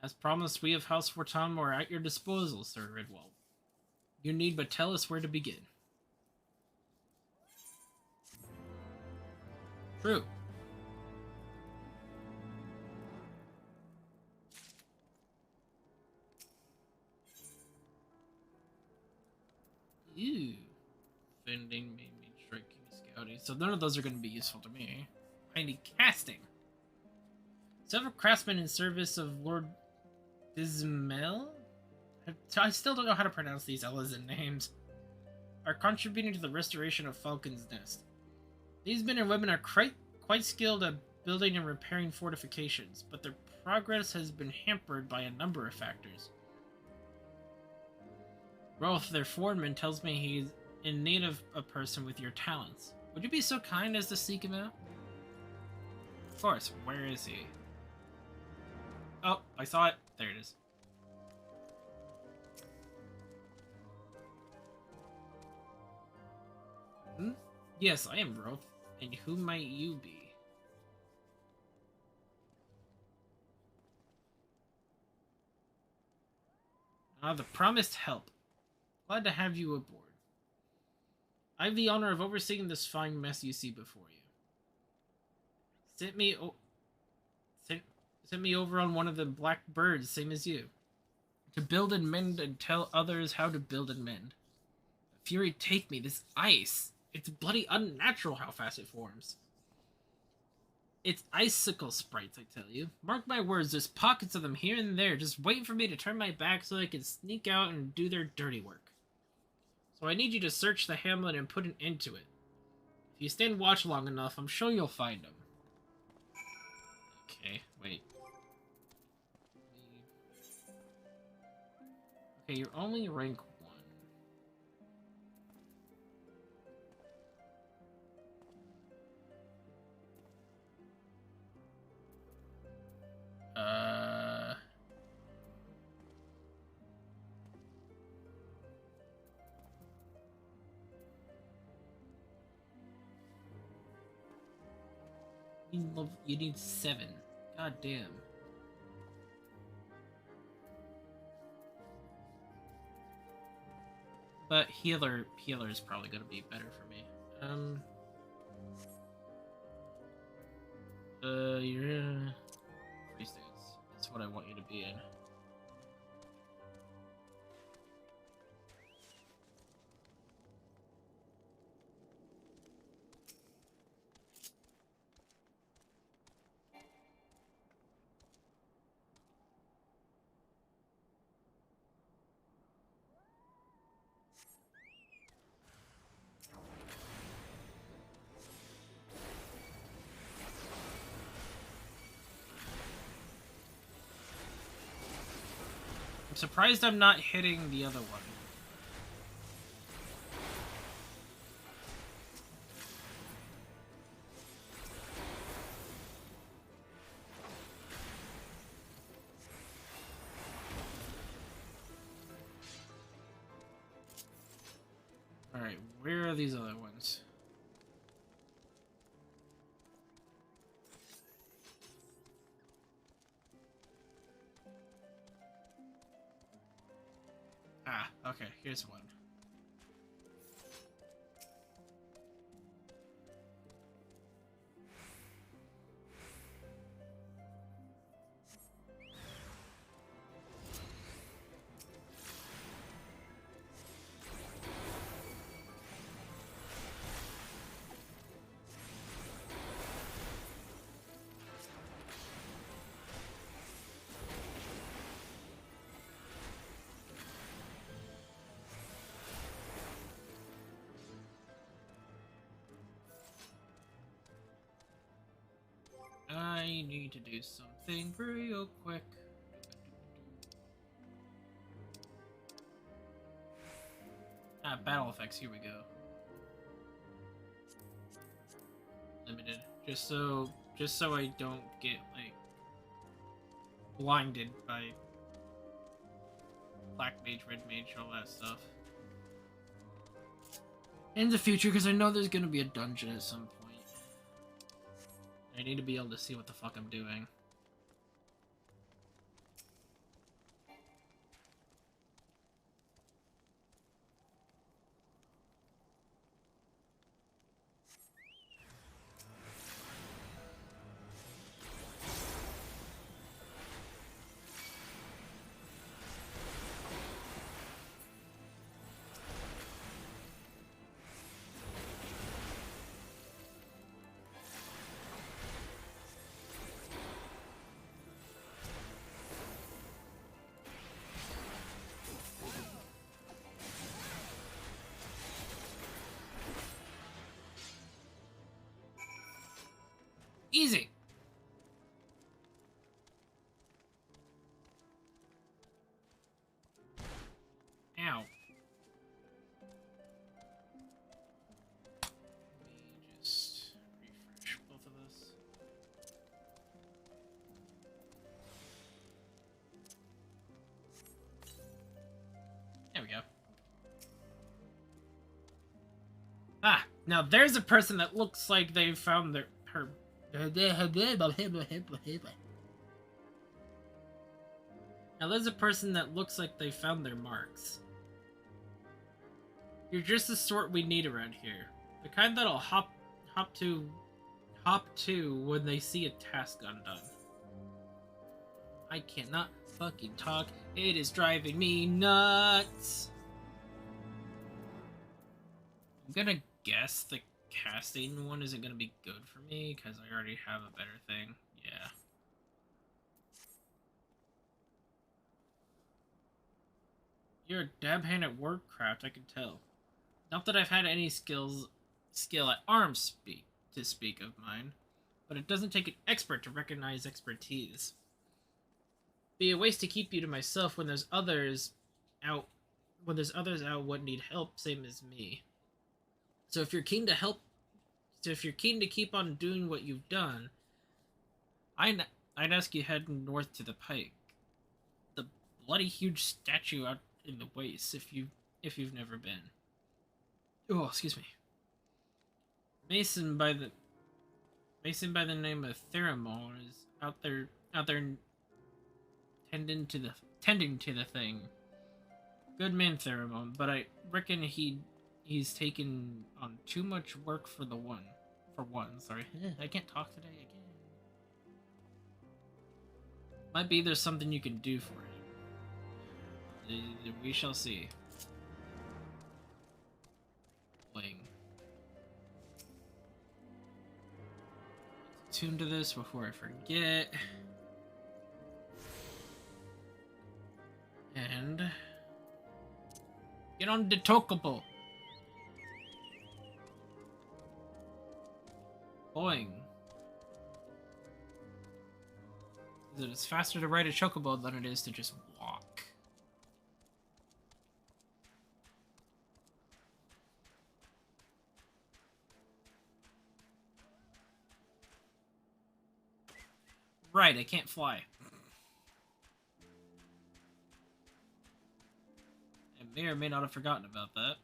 Speaker 1: As promised, we of House Fortam are at your disposal, Sir Redwall. You need but tell us where to begin. True. Ew. Fending, maiming, striking, scouting. So none of those are going to be useful to me. I need casting. Several craftsmen in service of Lord Dismel? I still don't know how to pronounce these Elezen names. Are contributing to the restoration of Falcon's Nest. These men and women are quite skilled at building and repairing fortifications, but their progress has been hampered by a number of factors. Rolf, their foreman, tells me he's in need of a person with your talents. Would you be so kind as to seek him out? Of course. Where is he? Oh, I saw it. There it is. Hmm? Yes, I am Roth. And who might you be? Ah, the promised help. Glad to have you aboard. I have the honor of overseeing this fine mess you see before you. Sent me sent, sent me over on one of the black birds, same as you. To build and mend and tell others how to build and mend. Fury take me, this ice. It's bloody unnatural how fast it forms. It's icicle sprites, I tell you. Mark my words, there's pockets of them here and there, just waiting for me to turn my back so they can sneak out and do their dirty work. So I need you to search the hamlet and put an end to it. If you stand watch long enough, I'm sure you'll find them. Okay, wait. Okay, you're only rank 1. You need 7. God damn. But healer is probably gonna be better for me. You're free stance. That's what I want you to be in. I'm surprised I'm not hitting the other one. Alright, where are these other ones? Ah, okay, here's one. I need to do something real quick. Ah, battle effects, here we go. Limited. Just so I don't get, like, blinded by black mage, red mage, all that stuff. In the future, because I know there's gonna be a dungeon at some point. I need to be able to see what the fuck I'm doing. Easy! Ow. Let me just refresh both of us. There we go. Ah! Now there's a person that looks like they found her. Now there's a person that looks like they found their marks. You're just the sort we need around here. The kind that'll hop to when they see a task undone. I cannot fucking talk. It is driving me nuts. I'm gonna guess the casting one isn't gonna be good for me because I already have a better thing. Yeah. You're a dab hand at wordcraft, I can tell. Not that I've had any skill at arms to speak of mine, but it doesn't take an expert to recognize expertise. Be a waste to keep you to myself when there's others out what need help, same as me. So if you're keen to keep on doing what you've done, I'd ask you head north to the pike. The bloody huge statue out in the wastes if you've never been. Oh, excuse me. Mason by the name of Theramol is out there tending to the thing. Good man, Theramol, but I reckon he's taken on too much work for one. Sorry, I can't talk today again. Might be there's something you can do for it. We shall see. Wing. Tune to this before I forget. And get on the Tokobo. Boing. It's faster to ride a chocobo than it is to just walk. Right, I can't fly. I may or may not have forgotten about that.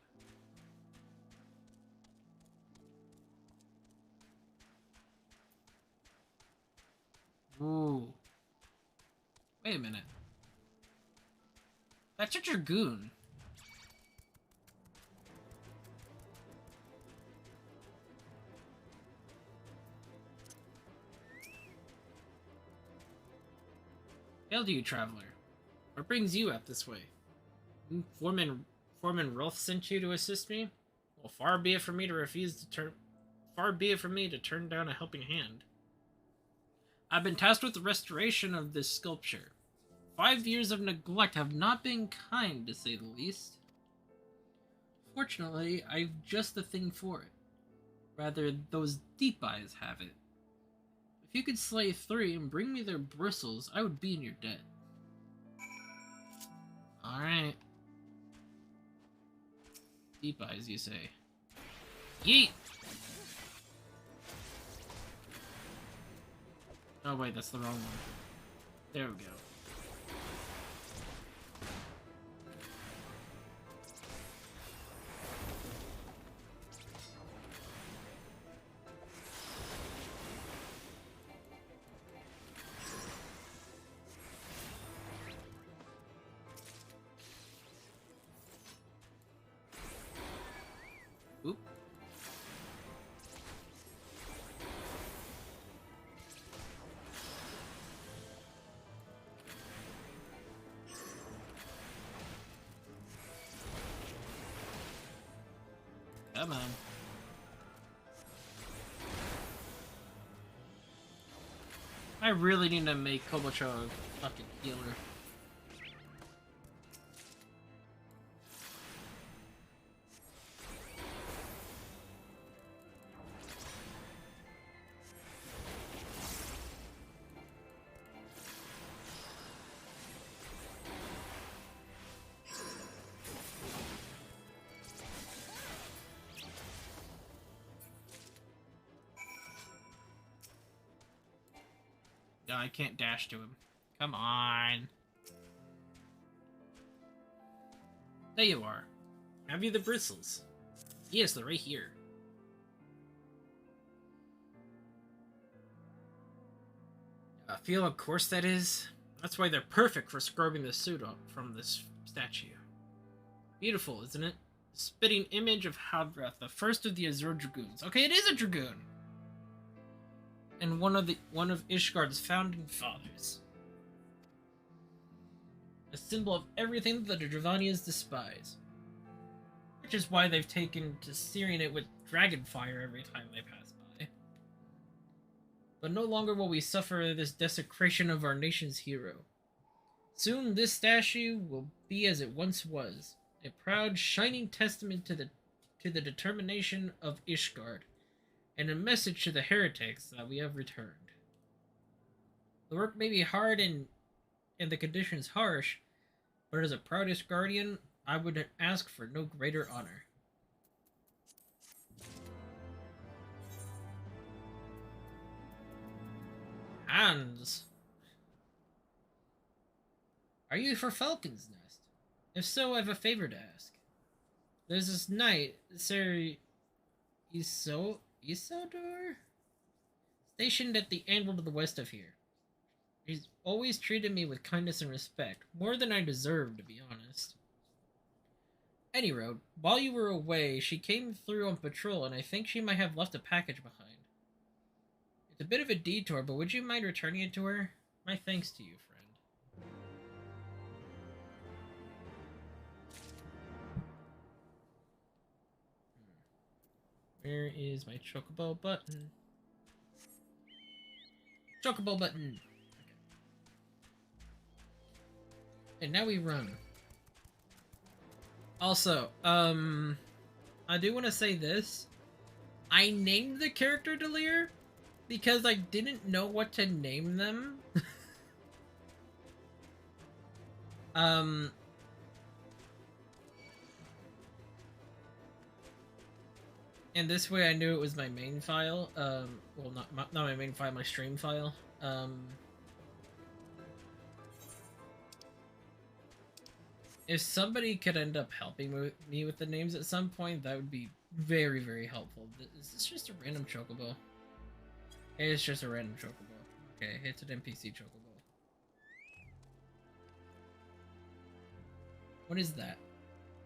Speaker 1: Ooh. Wait a minute. That's a dragoon. Hail to you, traveler. What brings you out this way? Foreman Rolf sent you to assist me? Well, far be it from me to turn down a helping hand. I've been tasked with the restoration of this sculpture. 5 years of neglect have not been kind, to say the least. Fortunately, I've just the thing for it. Rather, those deep eyes have it. If you could slay 3 and bring me their bristles, I would be in your debt. Alright. Deep eyes, you say. Yeet! Oh wait, that's the wrong one. There we go. Oop. Come on. I really need to make Kobocho a fucking healer. No, I can't dash to him. Come on. There you are. Have you the bristles? Yes, they're right here. Feel of course that is. That's why they're perfect for scrubbing the suit up from this statue. Beautiful, isn't it? Spitting image of Haldrath, the first of the Azure Dragoons. Okay, it is a dragoon. And one of Ishgard's founding fathers. A symbol of everything that the Dravanians despise. Which is why they've taken to searing it with dragon fire every time they pass by. But no longer will we suffer this desecration of our nation's hero. Soon this statue will be as it once was, a proud, shining testament to the determination of Ishgard, and a message to the heretics that we have returned. The work may be hard and the conditions harsh, but as a proudest guardian, I would ask for no greater honor. Hans, are you for Falcon's Nest? If so, I have a favor to ask. There's this knight, Sir Isildur, stationed at the anvil to the west of here. He's always treated me with kindness and respect, more than I deserve, to be honest. Any road, while you were away, she came through on patrol, and I think she might have left a package behind. It's a bit of a detour, but would you mind returning it to her? My thanks to you, friend. Where is my chocobo button? Chocobo button! Okay. And now we run. Also, I do want to say this. I named the character Delir because I didn't know what to name them. And this way I knew it was my main file. Well, not my main file, my stream file. If somebody could end up helping me with the names at some point, that would be very, very helpful. Is this just a random chocobo? It's just a random chocobo. Okay, it's an NPC chocobo. What is that?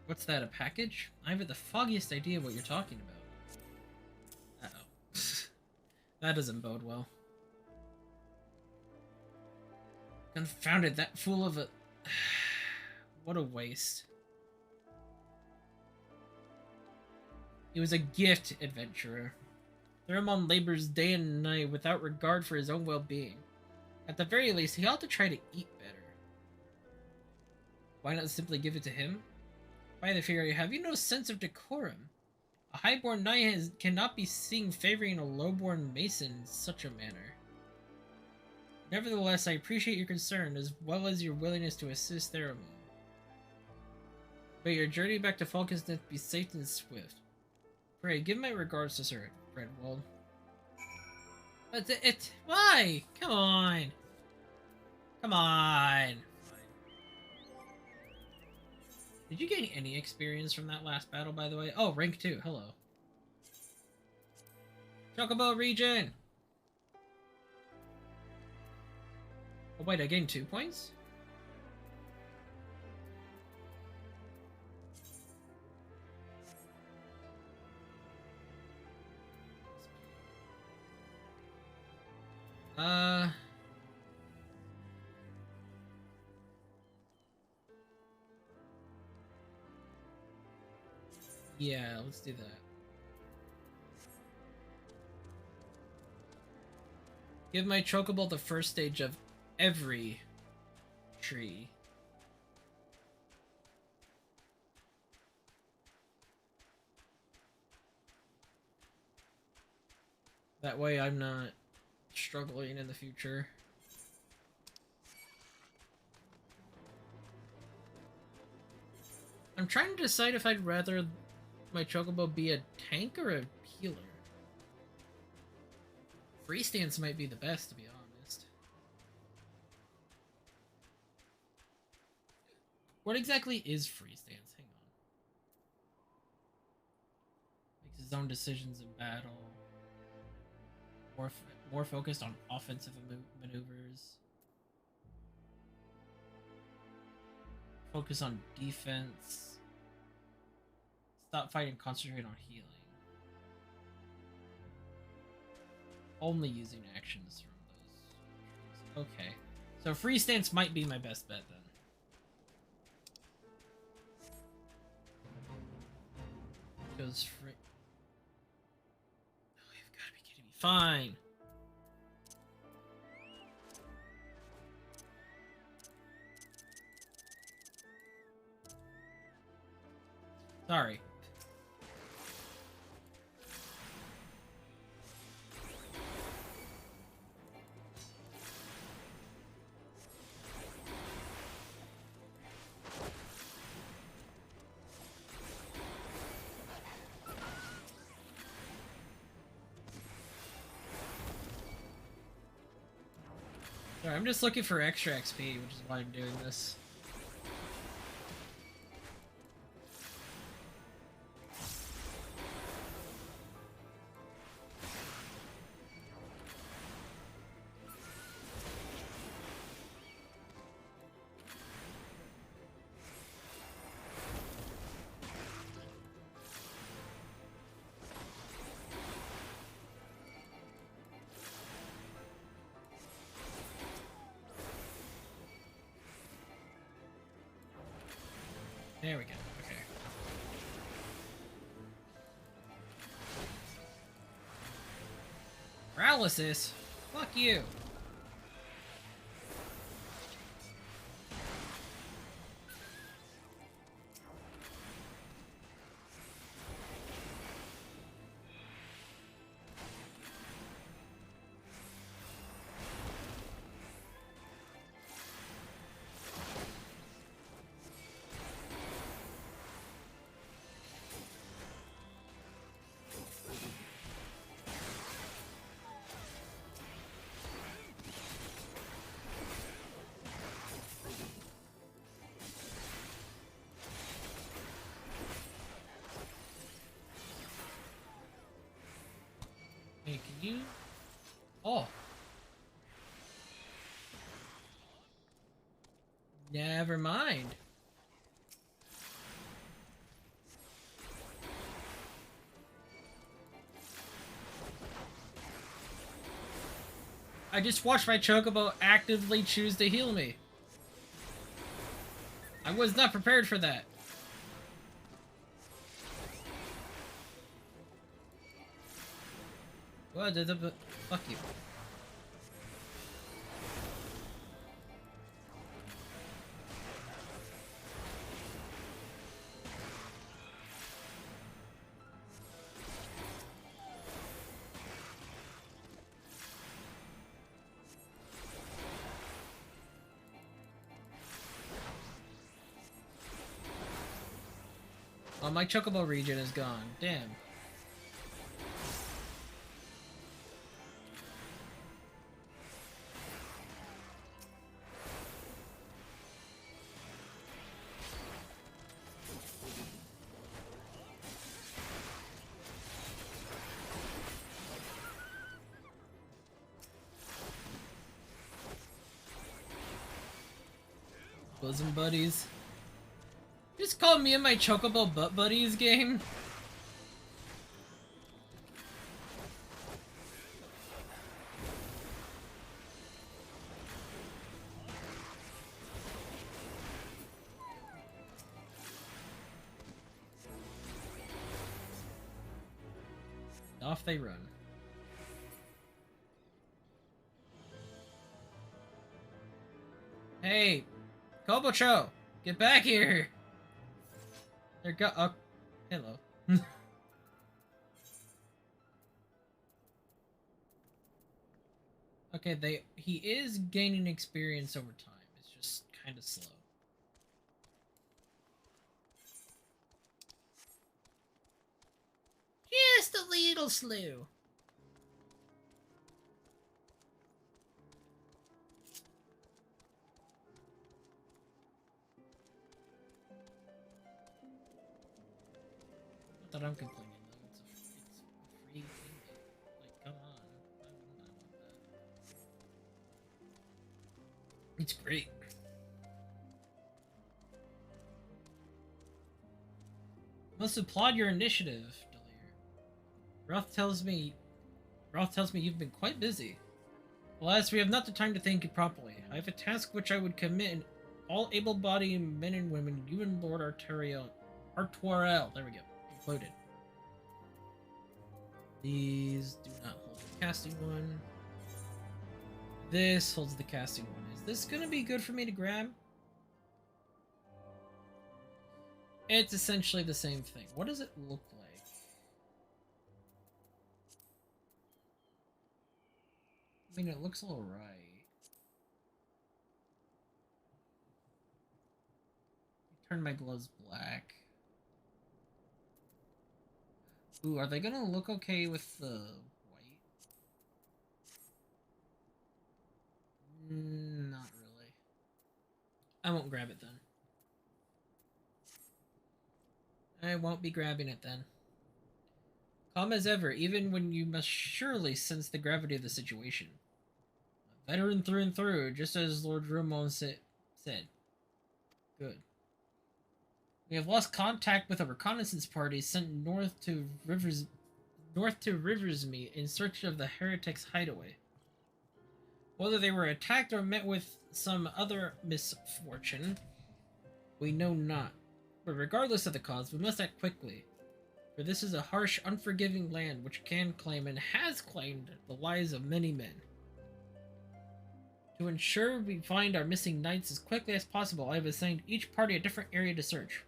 Speaker 1: What's that, a package? I haven't the foggiest idea what you're talking about. Uh-oh. That doesn't bode well. Confounded, that fool of a... What a waste. He was a gift adventurer. Theramon labors day and night without regard for his own well-being. At the very least, he ought to try to eat better. Why not simply give it to him? By the Fury, have you no sense of decorum? A highborn knight cannot be seen favoring a lowborn mason in such a manner. Nevertheless, I appreciate your concern as well as your willingness to assist Theramon. May your journey back to Falcon's Nest be safe and swift. Pray, give my regards to Sir Redwald. But why? Come on. Come on. Did you gain any experience from that last battle, by the way? Oh, rank 2. Hello. Chocobo region. Oh, wait, I gained 2 points? Yeah, let's do that. Give my chocobo the first stage of every tree. That way I'm not struggling in the future. I'm trying to decide if I'd rather my chocobo be a tank or a healer. Free stance might be the best, to be honest. What exactly is free stance? Hang on. Makes his own decisions in battle. more focused on offensive maneuvers. Focus on defense. Stop fighting, concentrate on healing. Only using actions from those. Okay. So free stance might be my best bet then. Because free... Oh, you've got to be kidding me. Fine. Sorry. Sorry, I'm just looking for extra XP, which is why I'm doing this. There we go. Okay. Paralysis? Fuck you. Hey, can you... Oh. Never mind. I just watched my Chocobo actively choose to heal me. I was not prepared for that. What? Fuck you. Oh, my Chocobo region is gone. Damn. Bosom buddies. You just call me and my Chocobo butt buddies game? Off they run. Hey, Kobocho, get back here! They're hello. Okay, he is gaining experience over time. It's just kind of slow. Just a little slow. Not that I'm complaining though. It's a free thing. Like, come on. It's great. Must applaud your initiative, Delir. Roth tells me you've been quite busy. Alas, we have not the time to think it properly. I have a task which I would commit in all able-bodied men and women, you and Lord Artoriel, there we go, included. These do not hold the casting one. This holds the casting one. Is this gonna be good for me to grab? It's essentially the same thing. What does it look like? I mean, it looks alright. Turn my gloves black. Ooh, are they gonna look okay with the white? Not really. I won't grab it then. I won't be grabbing it then. Calm as ever, even when you must surely sense the gravity of the situation. A veteran through and through, just as Lord Rumon said. Good. We have lost contact with a reconnaissance party sent north to Riversmeet in search of the heretics' hideaway. Whether they were attacked or met with some other misfortune, we know not. But regardless of the cause, we must act quickly. For this is a harsh, unforgiving land which can claim and has claimed the lives of many men. To ensure we find our missing knights as quickly as possible, I have assigned each party a different area to search.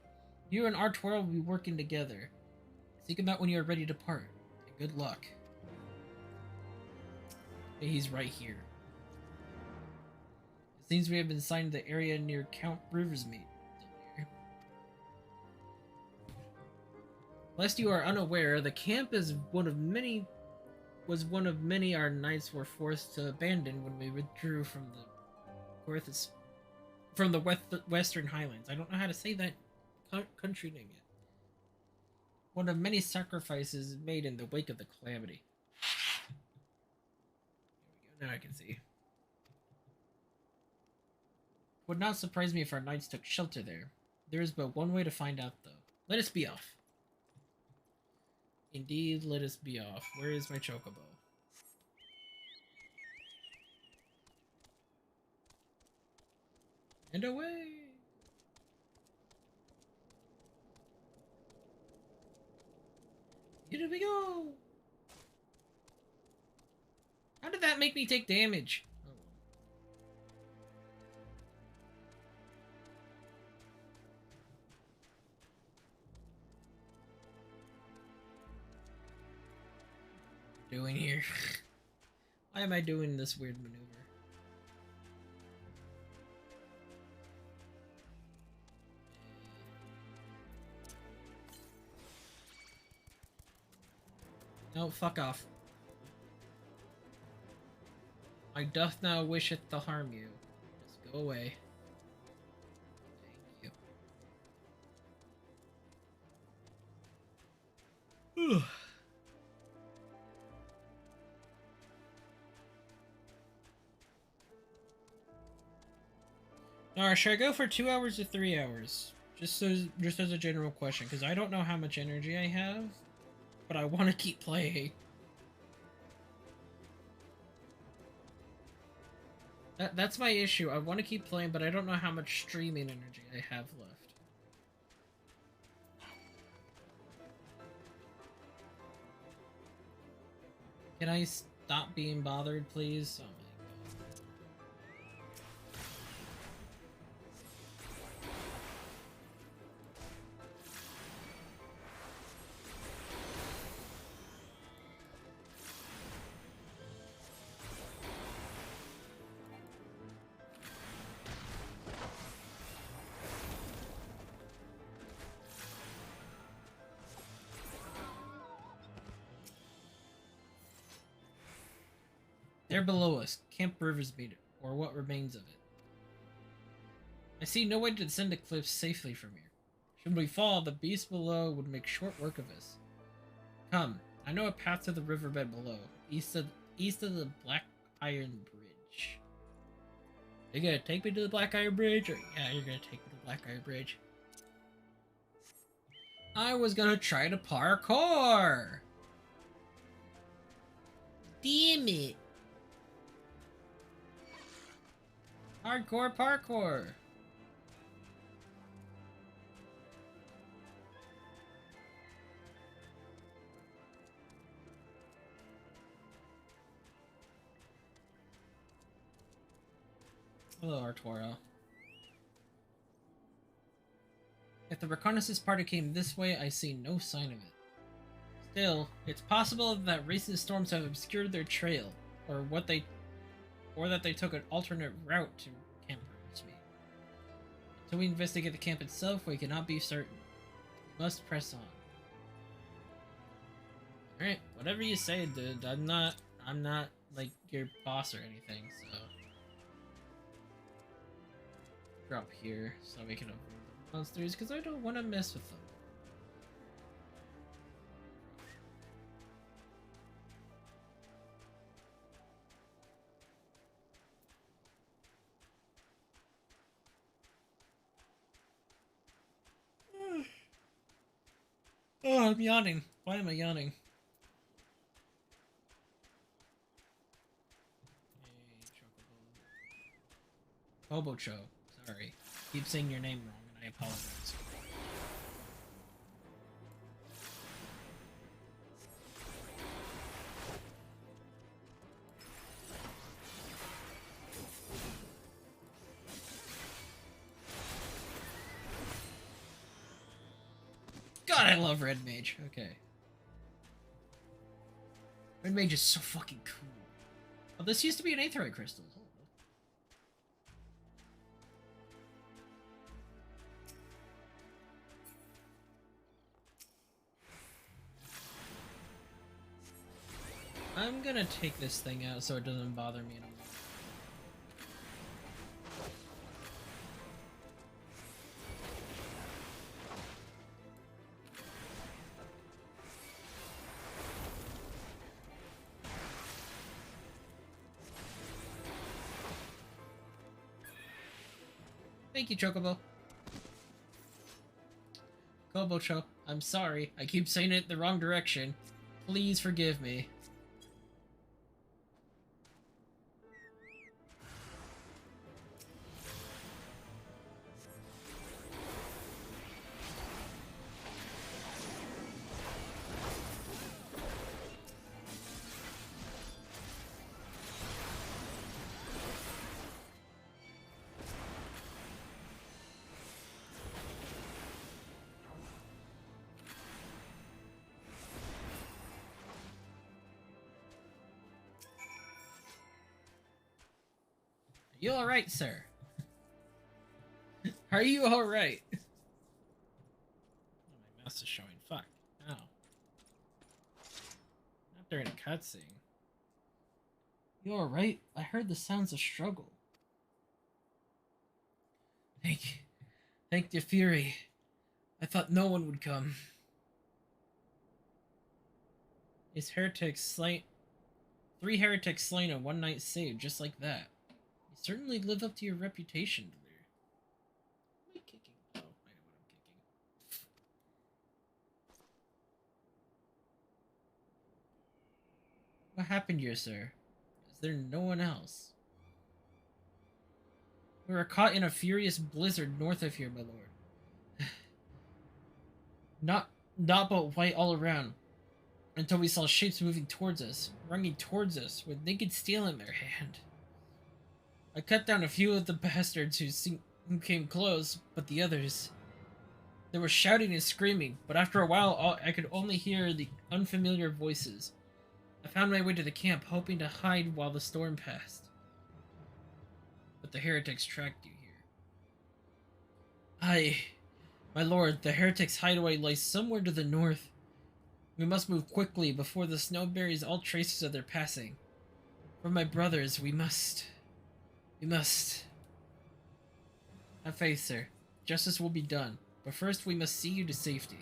Speaker 1: You and Artoriel will be working together. Seek him out when you are ready to part. And good luck. He's right here. It seems we have been assigned the area near Count Riversmeet. Lest you are unaware, the camp is one of many our knights were forced to abandon when we withdrew from the Western Highlands. I don't know how to say that country name yet. One of many sacrifices made in the wake of the calamity. There we go. Now I can see. Would not surprise me if our knights took shelter there. There is but one way to find out, though. Let us be off. Indeed, let us be off. Where is my chocobo? And away! Here we go! How did that make me take damage? Oh. Doing here? Why am I doing this weird maneuver? No, fuck off. I doth now wisheth to harm you. Just go away. Thank you. Alright, should I go for 2 hours or 3 hours? Just as a general question, because I don't know how much energy I have, but I want to keep playing. That's my issue. I want to keep playing, but I don't know how much streaming energy I have left. Can I stop being bothered, please? Oh my god. They're below us, Camp Riversmeet, or what remains of it. I see no way to descend the cliffs safely from here. Should we fall, the beast below would make short work of us. Come, I know a path to the riverbed below, east of the Black Iron Bridge. You gonna take me to the Black Iron Bridge? Or yeah, you're gonna take me to the Black Iron Bridge. I was gonna try to parkour! Damn it! Hardcore parkour! Hello, Arturo. If the reconnaissance party came this way, I see no sign of it. Still, it's possible that recent storms have obscured their trail, or that they took an alternate route to Camp Hermitsby. Until we investigate the camp itself, we cannot be certain. We must press on. Alright, whatever you say, dude. I'm not like your boss or anything, so drop here so we can avoid the monsters, because I don't want to mess with them. Oh, I'm yawning. Why am I yawning? Hobocho. Sorry. Keep saying your name wrong, and I apologize. God, I love Red Mage. Okay. Red Mage is so fucking cool. Oh, this used to be an Aetheryte crystal. I'm gonna take this thing out so it doesn't bother me anymore. Thank you, Chocobo. Kobocho, I'm sorry. I keep saying it the wrong direction. Please forgive me. You alright, sir? Are you alright? Oh, my mouse is showing. Fuck. Ow. Not during a cutscene. You alright? I heard the sounds of struggle. Thank the Fury. I thought no one would come. Is heretics slain? 3 heretics slain and 1 knight saved, just like that. You certainly live up to your reputation, there. What am I kicking? Oh, I know what I'm kicking. What happened here, sir? Is there no one else? We were caught in a furious blizzard north of here, my lord. Not but white all around, until we saw shapes moving towards us, running towards us, with naked steel in their hand. I cut down a few of the bastards who came close, but the others... They were shouting and screaming, but after a while I could only hear the unfamiliar voices. I found my way to the camp, hoping to hide while the storm passed. But the heretics tracked you here. My lord, the heretics' hideaway lies somewhere to the north. We must move quickly before the snow buries all traces of their passing. For my brothers, we must... Have faith, sir. Justice will be done. But first we must see you to safety.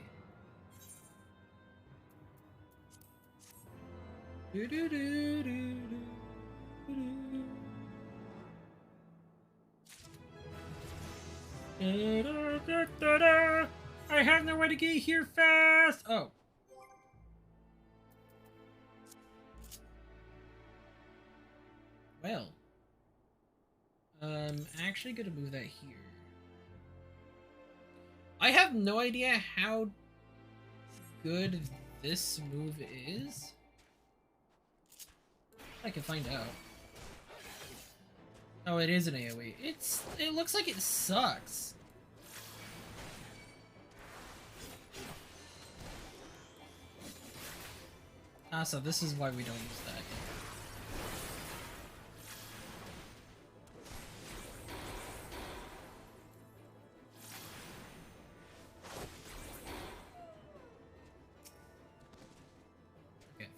Speaker 1: I have no way to get here fast! Oh. Well. Actually gonna move that here. I have no idea how good this move is. I can find out. Oh, it is an AoE. It looks like it sucks. Ah, so this is why we don't use that. Okay.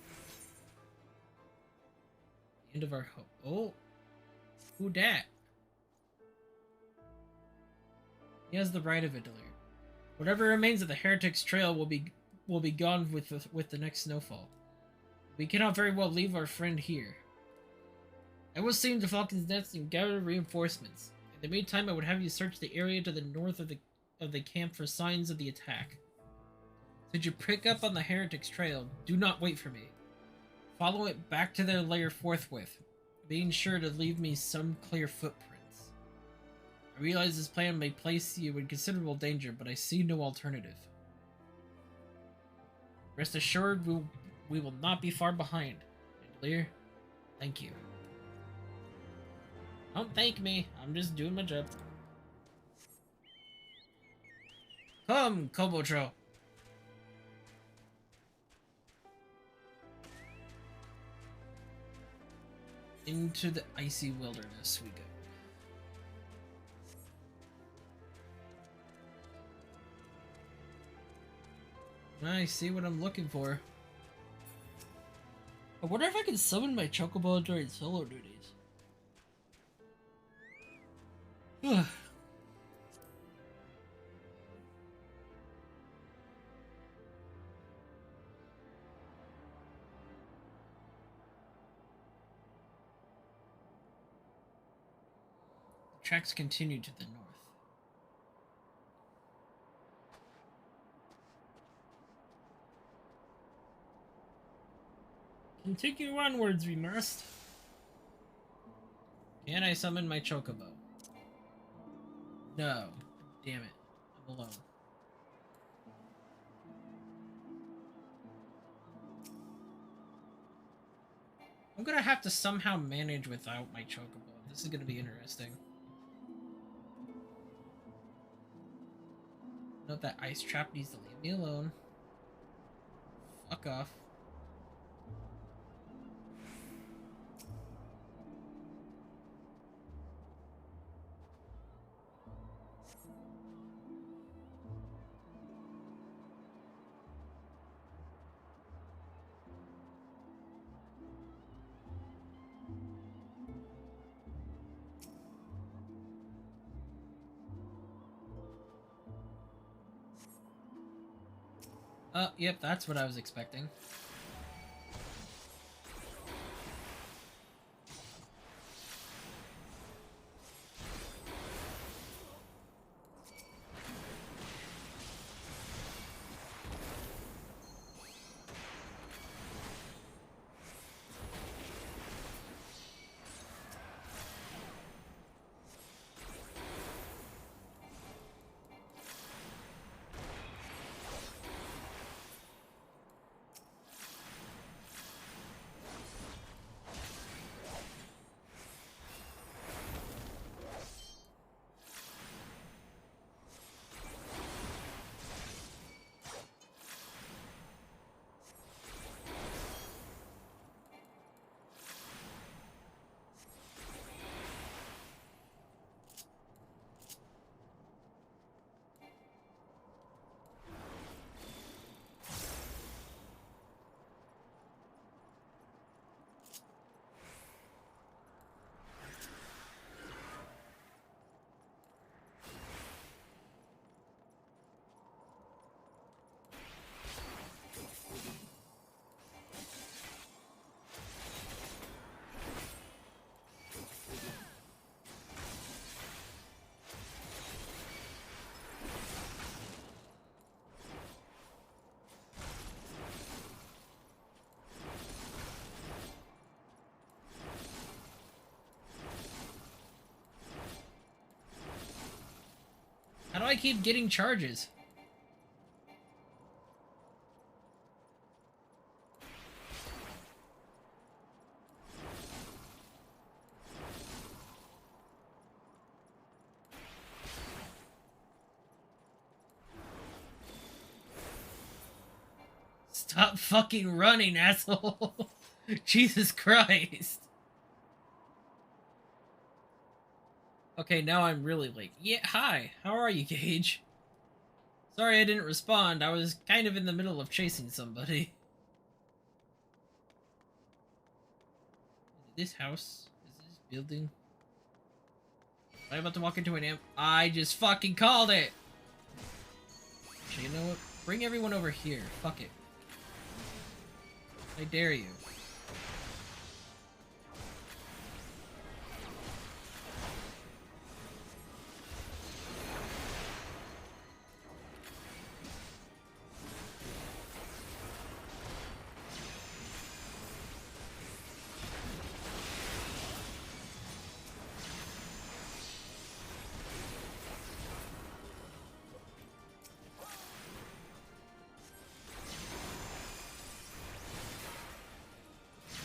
Speaker 1: End of our hope. Oh, who dat? He has the right of it, Delir. Whatever remains of the Heretics Trail will be gone with the next snowfall. We cannot very well leave our friend here. I will see to Falcon's Nest and gather reinforcements. In the meantime, I would have you search the area to the north of the camp for signs of the attack. Should you pick up on the Heretics Trail, do not wait for me. Follow it back to their lair forthwith, being sure to leave me some clear footprints. I realize this plan may place you in considerable danger, but I see no alternative. Rest assured, we will not be far behind. Clear? Thank you. Don't thank me. I'm just doing my job. Come, Kobotro. Into the icy wilderness we go. I see what I'm looking for. I wonder if I can summon my Chocobo during solo duties. The tracks continue to the north. Continue onwards, we must. Can I summon my Chocobo? No. Damn it. I'm alone. I'm gonna have to somehow manage without my Chocobo. This is gonna be interesting. Note that ice trap needs to leave me alone. Fuck off. Yep, that's what I was expecting. How do I keep getting charges? Stop fucking running, asshole! Jesus Christ! Okay, now I'm really late. Yeah, hi. How are you, Gage? Sorry I didn't respond. I was kind of in the middle of chasing somebody. Is it this house? Is this building? Am I about to walk into an amp? I just fucking called it! Actually, you know what? Bring everyone over here. Fuck it. I dare you.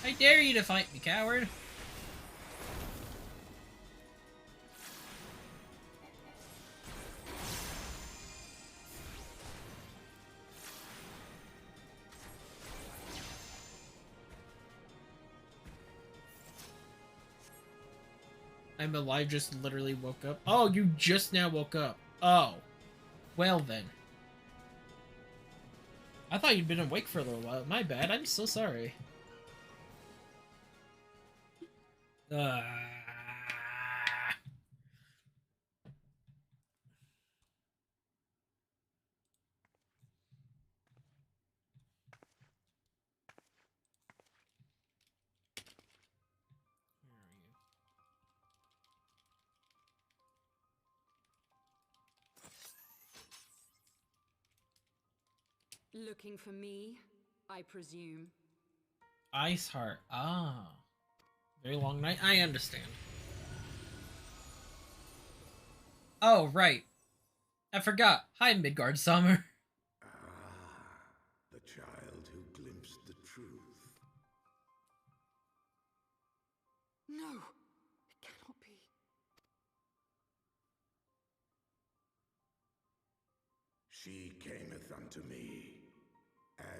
Speaker 1: I dare you to fight me, coward! I'm alive, just literally woke up. Oh, you just now woke up. Oh. Well then. I thought you'd been awake for a little while. My bad, I'm so sorry. Ah.
Speaker 4: Looking for me, I presume.
Speaker 1: Ice Heart. Ah. Very long night. I understand. Oh, right. I forgot. Hi, Midgard Summer.
Speaker 2: Ah, the child who glimpsed the truth.
Speaker 4: No, it cannot be.
Speaker 2: She cameth unto me,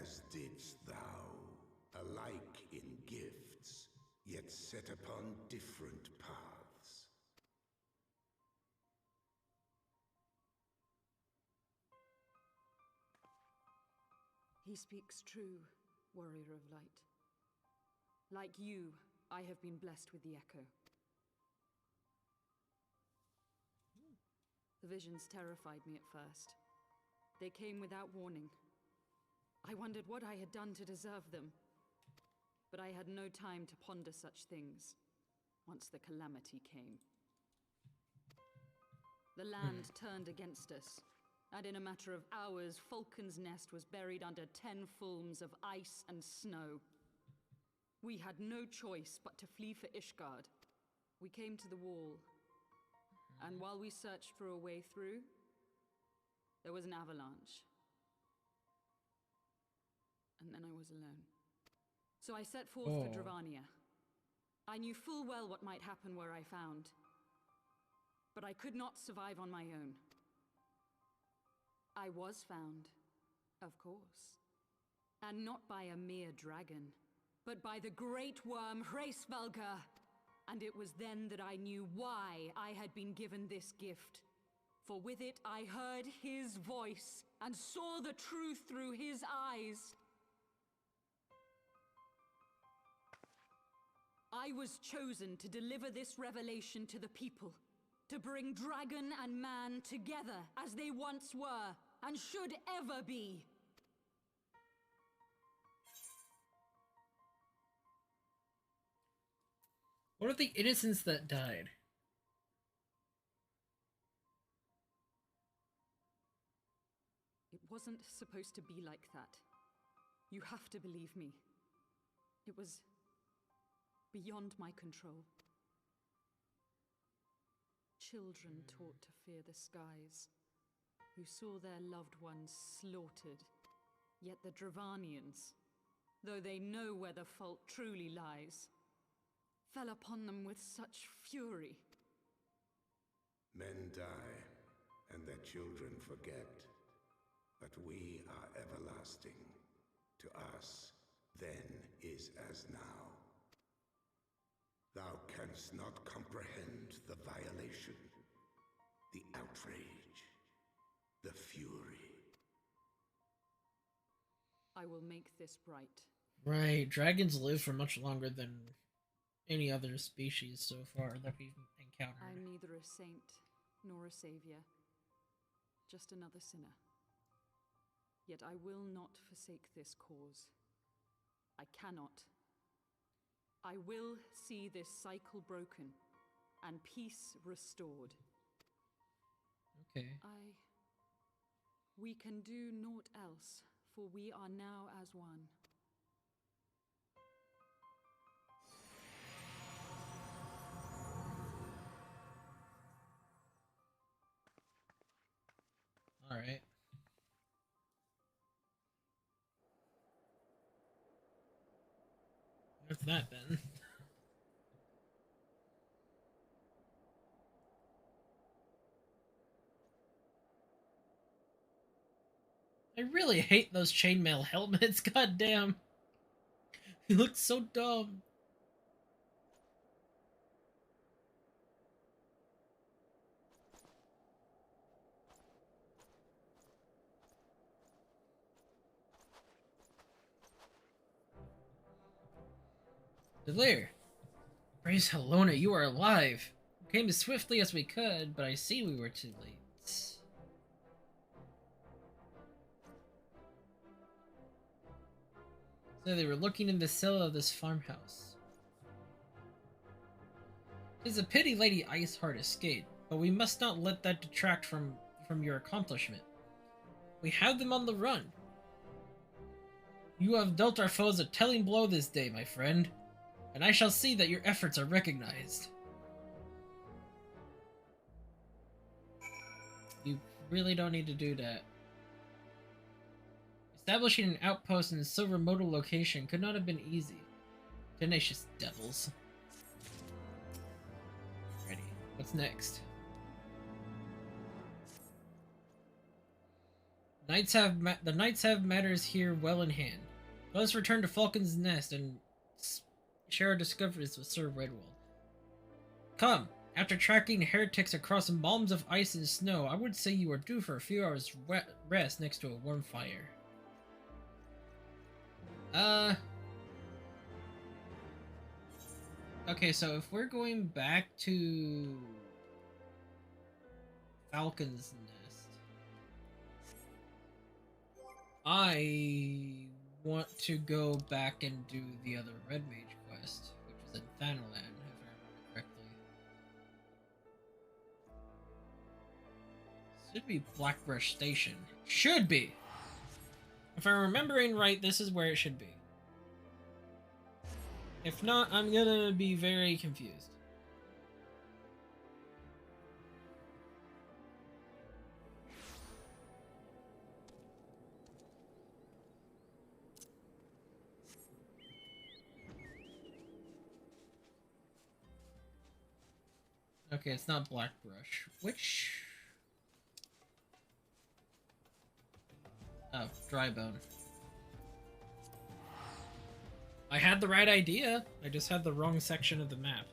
Speaker 2: as didst thou, alike in gifts, yet set upon different paths.
Speaker 4: He speaks true, warrior of light. Like you, I have been blessed with the echo. The visions terrified me at first. They came without warning. I wondered what I had done to deserve them. But I had no time to ponder such things, once the calamity came. The land turned against us, and in a matter of hours, Falcon's Nest was buried under 10 fulms of ice and snow. We had no choice but to flee for Ishgard. We came to the wall, and while we searched for a way through, there was an avalanche. And then I was alone. So I set forth for Dravania. I knew full well what might happen where I found. But I could not survive on my own. I was found, of course. And not by a mere dragon, but by the great worm Hraesvelgr. And it was then that I knew why I had been given this gift. For with it I heard his voice, and saw the truth through his eyes. I was chosen to deliver this revelation to the people, to bring dragon and man together as they once were, and should ever be.
Speaker 1: What are the innocents that died?
Speaker 4: It wasn't supposed to be like that. You have to believe me. It was beyond my control. Children taught to fear the skies, who saw their loved ones slaughtered. Yet the Dravanians, though they know where the fault truly lies, fell upon them with such fury.
Speaker 5: Men die, and their children forget. But we are everlasting. To us, then is as now. Thou canst not comprehend the violation, the outrage, the fury.
Speaker 4: I will make this right.
Speaker 1: Right, dragons live for much longer than any other species so far that we've encountered.
Speaker 4: I'm neither a saint nor a savior, just another sinner. Yet I will not forsake this cause. I cannot. I will see this cycle broken and peace restored.
Speaker 1: Okay.
Speaker 4: We can do naught else, for we are now as one.
Speaker 1: All right. What's that then? I really hate those chainmail helmets. God damn. He looks so dumb. Delir. Praise Helona, you are alive. We came as swiftly as we could, but I see we were too late. So they were looking in the cellar of this farmhouse. Tis a pity Lady Iceheart escaped, but we must not let that detract from your accomplishment. We have them on the run. You have dealt our foes a telling blow this day, my friend, and I shall see that your efforts are recognized. You really don't need to do that. Establishing an outpost in so remote a location could not have been easy. Tenacious devils. Ready. What's next? The knights have matters here well in hand. Let us return to Falcon's Nest and share our discoveries with Sir Redwall. Come, after tracking heretics across malms of ice and snow, I would say you are due for a few hours rest next to a warm fire. Okay, so if we're going back to Falcon's Nest, I want to go back and do the other Red Mage quest, which is in Thanalan, if I remember correctly. Should be Blackbrush Station. Should be! If I'm remembering right, this is where it should be. If not, I'm gonna be very confused. Okay, it's not Blackbrush. Which... Oh, Drybone. I had the right idea. I just had the wrong section of the map.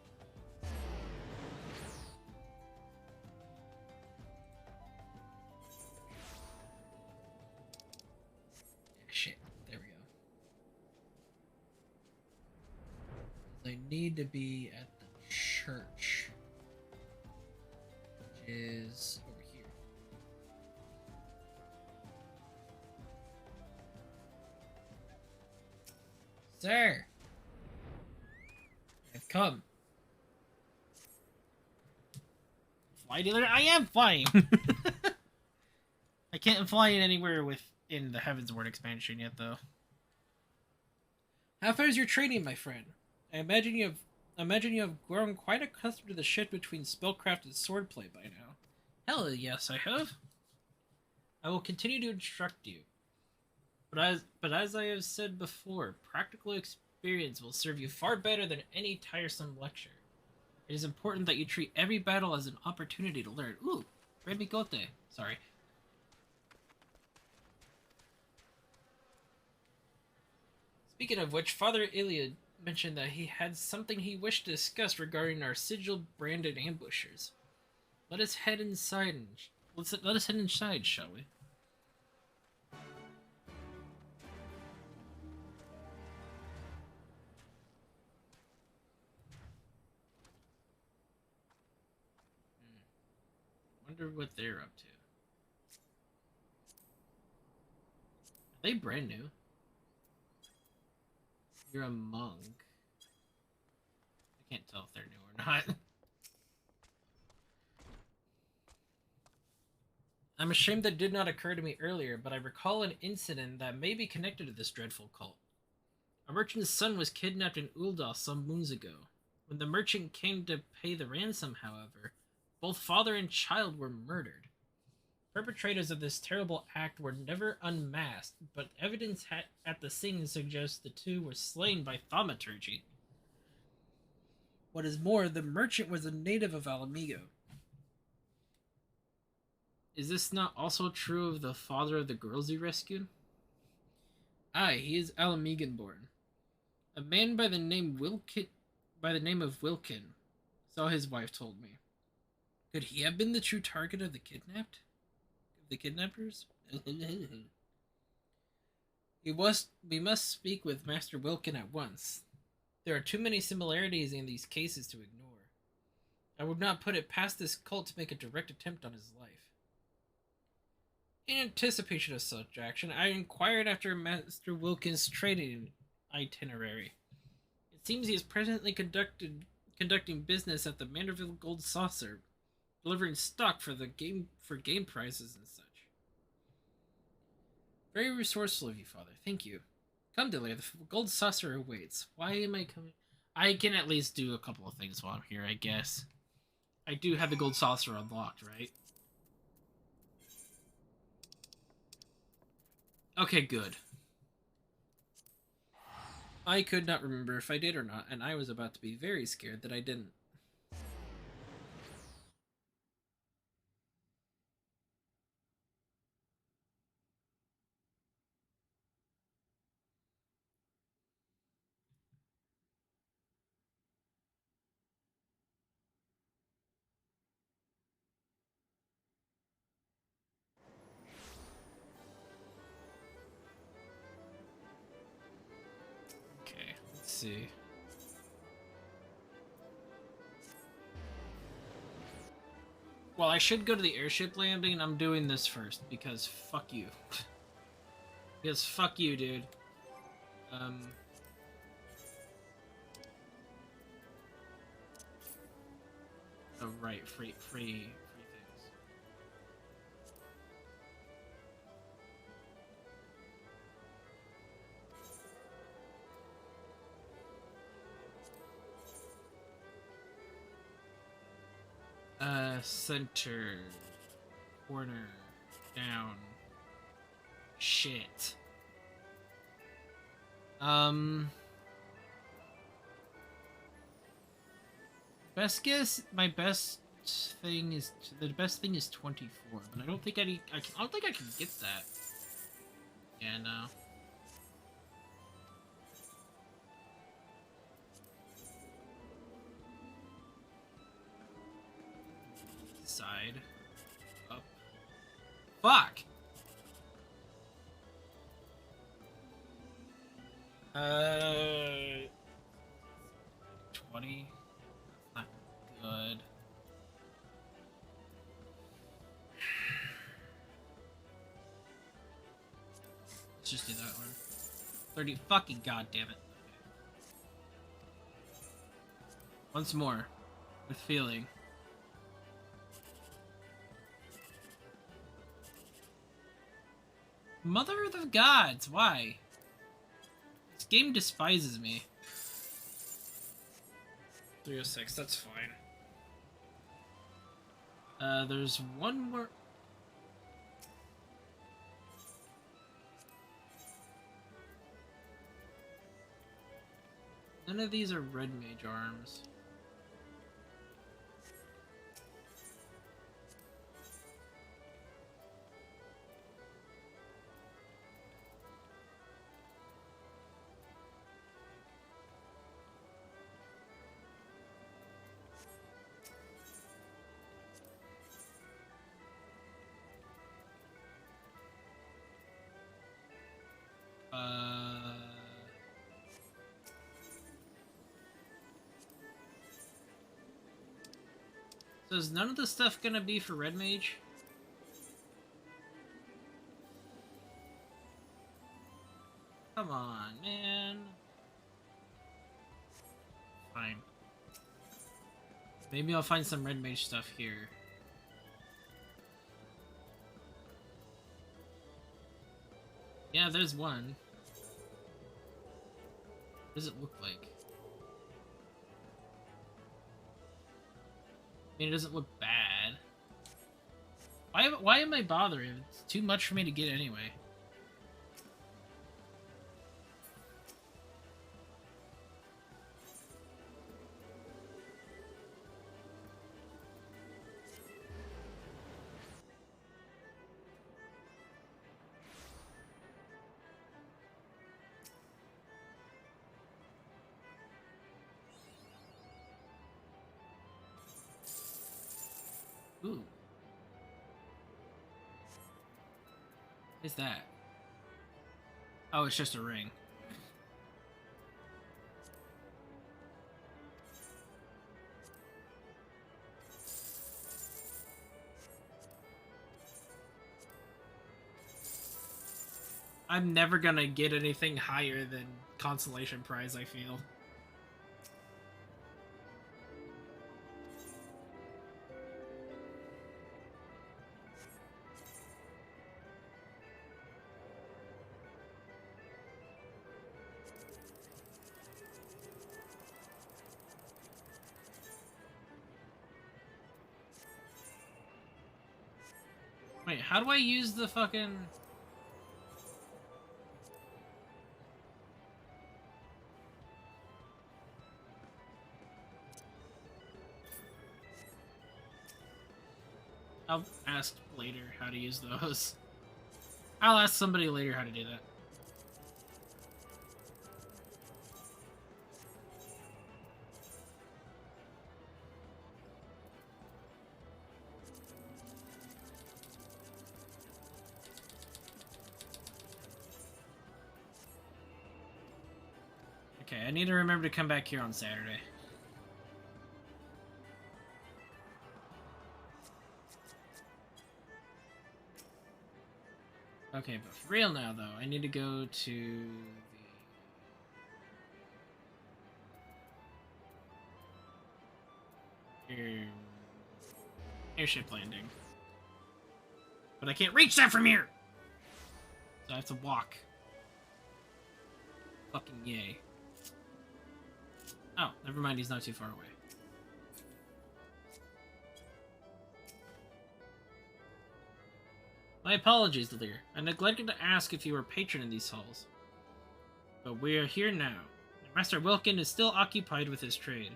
Speaker 1: Shit. There we go. I need to be at the church, which is over here. Sir, I've come. Fly dealer, I am flying. I can't fly it anywhere within the Heavensward expansion yet, though. How far is your training, my friend? I imagine you have grown quite accustomed to the shift between spellcraft and swordplay by now. Hell yes, I have. I will continue to instruct you. But as I have said before, practical experience will serve you far better than any tiresome lecture. It is important that you treat every battle as an opportunity to learn. Ooh, Remigote. Sorry. Speaking of which, Father Iliad mentioned that he had something he wished to discuss regarding our sigil-branded ambushers. Let us head inside let us head inside, shall we? Wonder what they're up to. Are they brand new? You're a monk. I can't tell if they're new or not. I'm ashamed that did not occur to me earlier, but I recall an incident that may be connected to this dreadful cult. A merchant's son was kidnapped in Ul'dah some moons ago. When the merchant came to pay the ransom, however, both father and child were murdered. Perpetrators of this terrible act were never unmasked, but evidence at the scene suggests the two were slain by thaumaturgy. What is more, the merchant was a native of Alamigo. Is this not also true of the father of the girls he rescued? Aye, he is Alamigan born. A man by the name of Wilkin, so his wife told me. Could he have been the true target of the kidnappers? We must speak with Master Wilkin at once. There are too many similarities in these cases to ignore. I would not put it past this cult to make a direct attempt on his life. In anticipation of such action, I inquired after Master Wilkin's training itinerary. It seems he is presently conducting business at the Manderville Gold Saucer, delivering stock for game prizes and such. Very resourceful of you, Father. Thank you. Come, Delia. The Gold Saucer awaits. Why am I coming? I can at least do a couple of things while I'm here, I guess. I do have the Gold Saucer unlocked, right? Okay, good. I could not remember if I did or not, and I was about to be very scared that I didn't. Okay, let's see. Well, I should go to the airship landing. I'm doing this first because fuck you. Because fuck you, dude. Oh, right, free things. Center. Corner. Down. Shit. Best guess, my best thing is, the best thing is 24, but I don't think I don't think I can get that. Yeah, no. Side. Up. Fuck! 20. That's not good. Let's just do that one. 30. Fucking goddamn it. Once more. With feeling. Mother of the gods, why? This game despises me. 306, that's fine. There's one more. none of these are red mage arms. So is none of the stuff gonna be for red mage? Come on, man. Fine. Maybe I'll find some red mage stuff here. Yeah, there's one. What does it look like? I mean, it doesn't look bad. Why am I bothering? It's too much for me to get anyway. Ooh. What is that? Oh, it's just a ring. I'm never gonna get anything higher than consolation prize, I feel. Wait, how do I use the fucking... I'll ask later how to use those. I'll ask somebody later how to do that. Okay, I need to remember to come back here on Saturday. Okay, but for real now, though, I need to go to the airship landing. But I can't reach that from here! So I have to walk. Fucking yay. Oh, never mind, he's not too far away. My apologies, Lear. I neglected to ask if you were a patron in these halls. But we are here now. Master Wilkin is still occupied with his trade.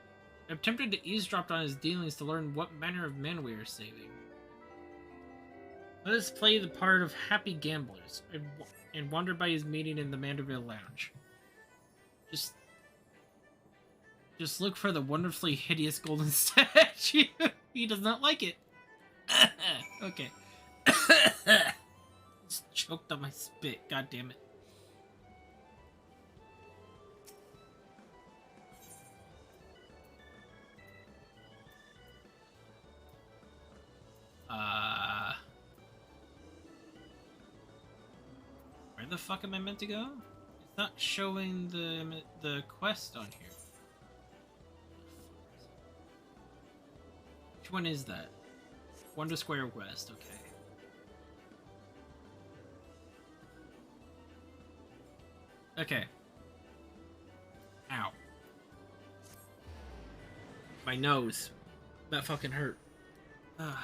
Speaker 1: I'm tempted to eavesdrop on his dealings to learn what manner of men we are saving. Let us play the part of happy gamblers and wander by his meeting in the Manderville Lounge. Just look for the wonderfully hideous golden statue. He does not like it. Okay. Just choked on my spit. God damn it. Where the fuck am I meant to go? It's not showing the quest on here. Which one is that? Wonder Square West, okay. Okay. Ow. My nose. That fucking hurt. Ugh.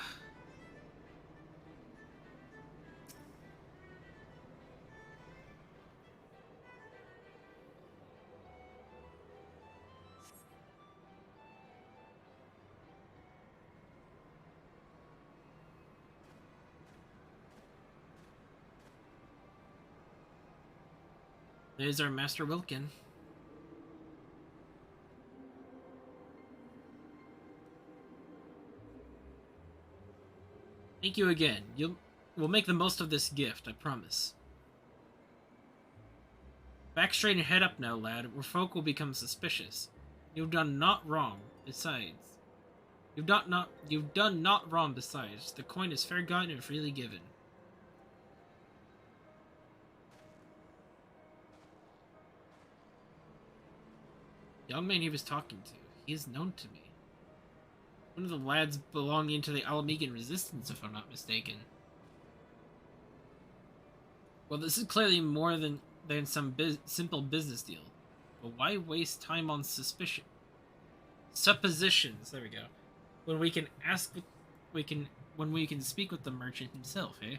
Speaker 1: There's our Master Wilkin. Thank you again. We'll make the most of this gift, I promise. Back straight and head up now, lad, or folk will become suspicious. You've done not wrong, besides. You've done not wrong, besides. The coin is fair gotten and freely given. The young man he was talking to, he is known to me. One of the lads belonging to the Alamegan Resistance, if I'm not mistaken. Well, this is clearly more than some simple business deal. But why waste time on suppositions? There we go. When we can when we can speak with the merchant himself, eh?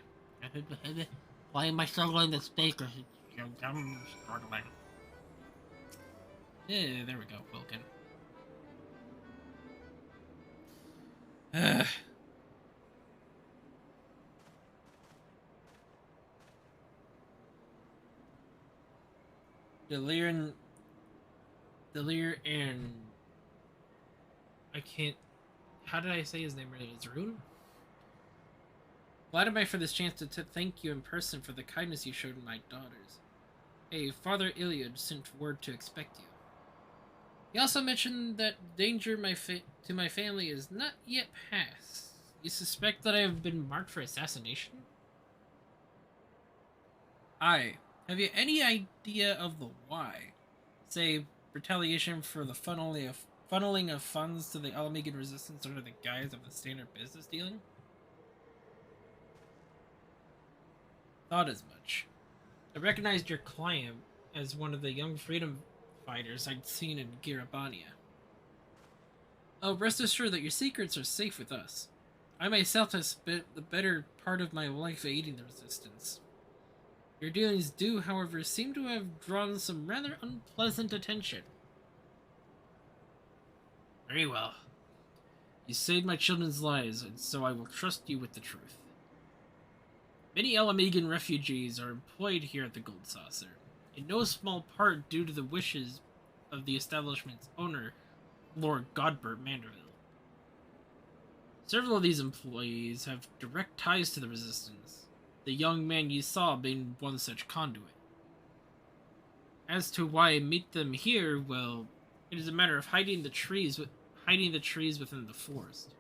Speaker 1: Why am I struggling to speak? I'm struggling. Yeah, there we go, Wilkin. Delir and I can't. How did I say his name really? Is Rune? Glad am I for this chance to thank you in person for the kindness you showed my daughters. Hey, Father Iliad sent word to expect you. He also mentioned that danger to my family is not yet past. You suspect that I have been marked for assassination? Aye. Have you any idea of the why? Say, retaliation for the funneling of funds to the Alamegan Resistance under the guise of a standard business dealing? Thought as much. I recognized your client as one of the young freedom fighters I'd seen in Girabania. Oh, rest assured that your secrets are safe with us. I myself have spent the better part of my life aiding the resistance. Your dealings do, however, seem to have drawn some rather unpleasant attention. Very well. You saved my children's lives, and so I will trust you with the truth. Many Alamegan refugees are employed here at the Gold Saucer, in no small part due to the wishes of the establishment's owner, Lord Godbert Manderville. Several of these employees have direct ties to the Resistance, the young man you saw being one such conduit. As to why I meet them here, well, it is a matter of hiding the trees within the forest.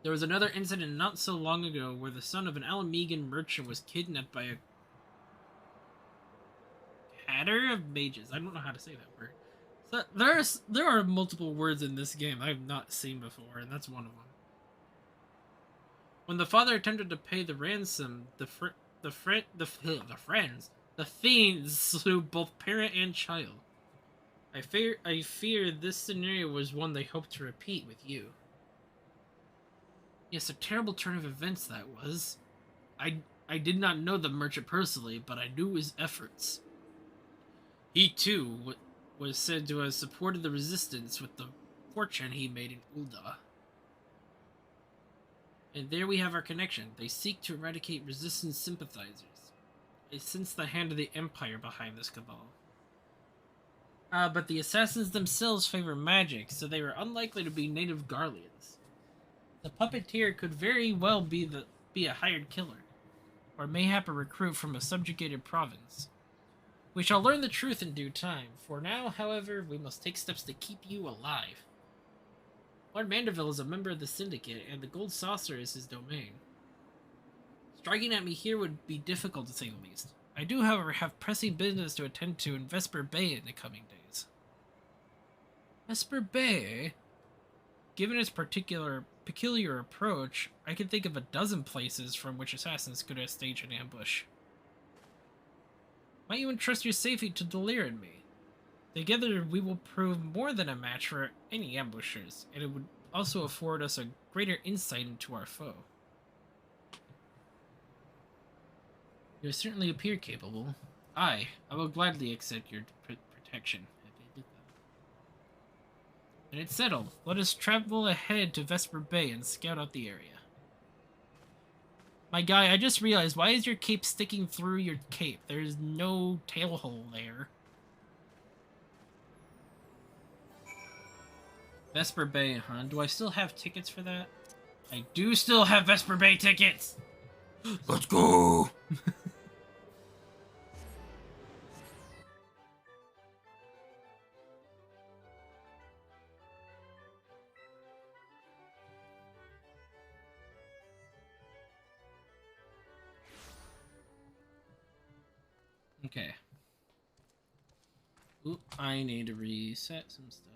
Speaker 1: There was another incident not so long ago where the son of an Alamegan merchant was kidnapped by a cadre of mages. I don't know how to say that word. So there are multiple words in this game I've not seen before, and that's one of them. When the father attempted to pay the ransom, the fiends slew both parent and child. I fear this scenario was one they hoped to repeat with you. Yes, a terrible turn of events that was. I did not know the merchant personally, but I knew his efforts. He, too, was said to have supported the resistance with the fortune he made in Ul'dah. And there we have our connection. They seek to eradicate resistance sympathizers. I sense the hand of the Empire behind this cabal. But the assassins themselves favor magic, so they were unlikely to be native Garleans. The puppeteer could very well be a hired killer, or mayhap a recruit from a subjugated province. We shall learn the truth in due time. For now, however, we must take steps to keep you alive. Lord Manderville is a member of the Syndicate, and the Gold Saucer is his domain. Striking at me here would be difficult, to say the least. I do, however, have pressing business to attend to in Vesper Bay in the coming days. Vesper Bay? Given its peculiar approach, I can think of a dozen places from which assassins could have staged an ambush. Might you entrust your safety to Delir and me? Together, we will prove more than a match for any ambushers, and it would also afford us a greater insight into our foe. You certainly appear capable. I will gladly accept your protection. And it's settled. Let us travel ahead to Vesper Bay and scout out the area. My guy, I just realized, why is your cape sticking through your cape? There's no tail hole there. Vesper Bay, huh? Do I still have tickets for that? I do still have Vesper Bay tickets! Let's go! Okay. Oop, I need to reset some stuff.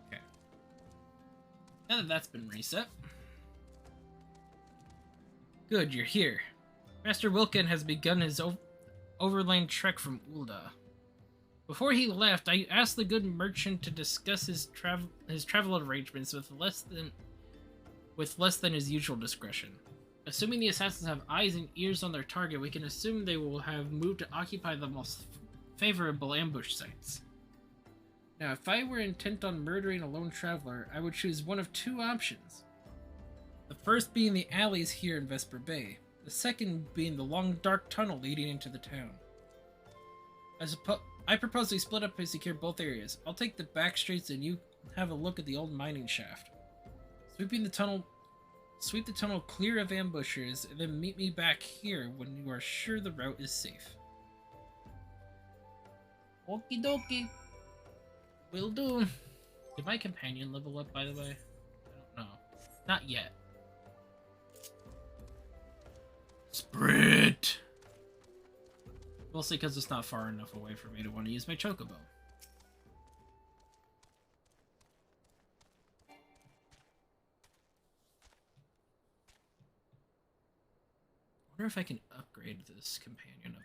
Speaker 1: Okay. Now that that's been reset. Good, you're here. Master Wilkin has begun his overland trek from Ulda. Before he left, I asked the good merchant to discuss his travel arrangements with less than his usual discretion. Assuming the assassins have eyes and ears on their target, we can assume they will have moved to occupy the most favorable ambush sites. Now, if I were intent on murdering a lone traveler, I would choose one of two options. The first being the alleys here in Vesper Bay, the second being the long dark tunnel leading into the town. I propose we split up and secure both areas. I'll take the back streets and you have a look at the old mining shaft. Sweep the tunnel clear of ambushers, and then meet me back here when you are sure the route is safe. Okie dokie. Will do. Did my companion level up, by the way? I don't know. Not yet. Sprint! Mostly because it's not far enough away for me to want to use my chocobo. I wonder if I can upgrade this companion of mine.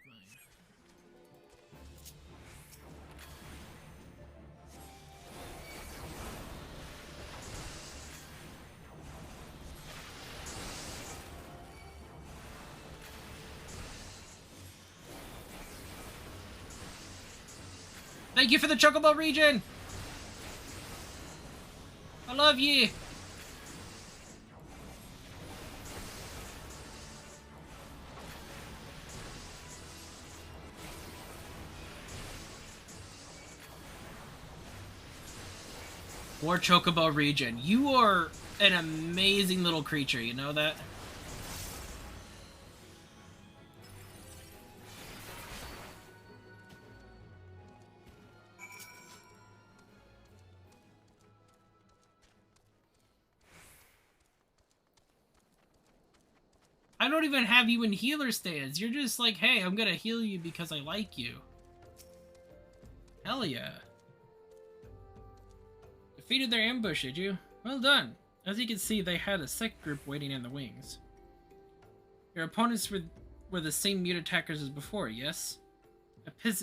Speaker 1: Thank you for the chocobo region! I love you! War chocobo region. You are an amazing little creature, you know that? I don't even have you in healer stance. You're just like, hey, I'm gonna heal you because I like you. Hell yeah. Defeated their ambush, did you? Well done. As you can see, they had a second group waiting in the wings. Your opponents were the same mute attackers as before, yes?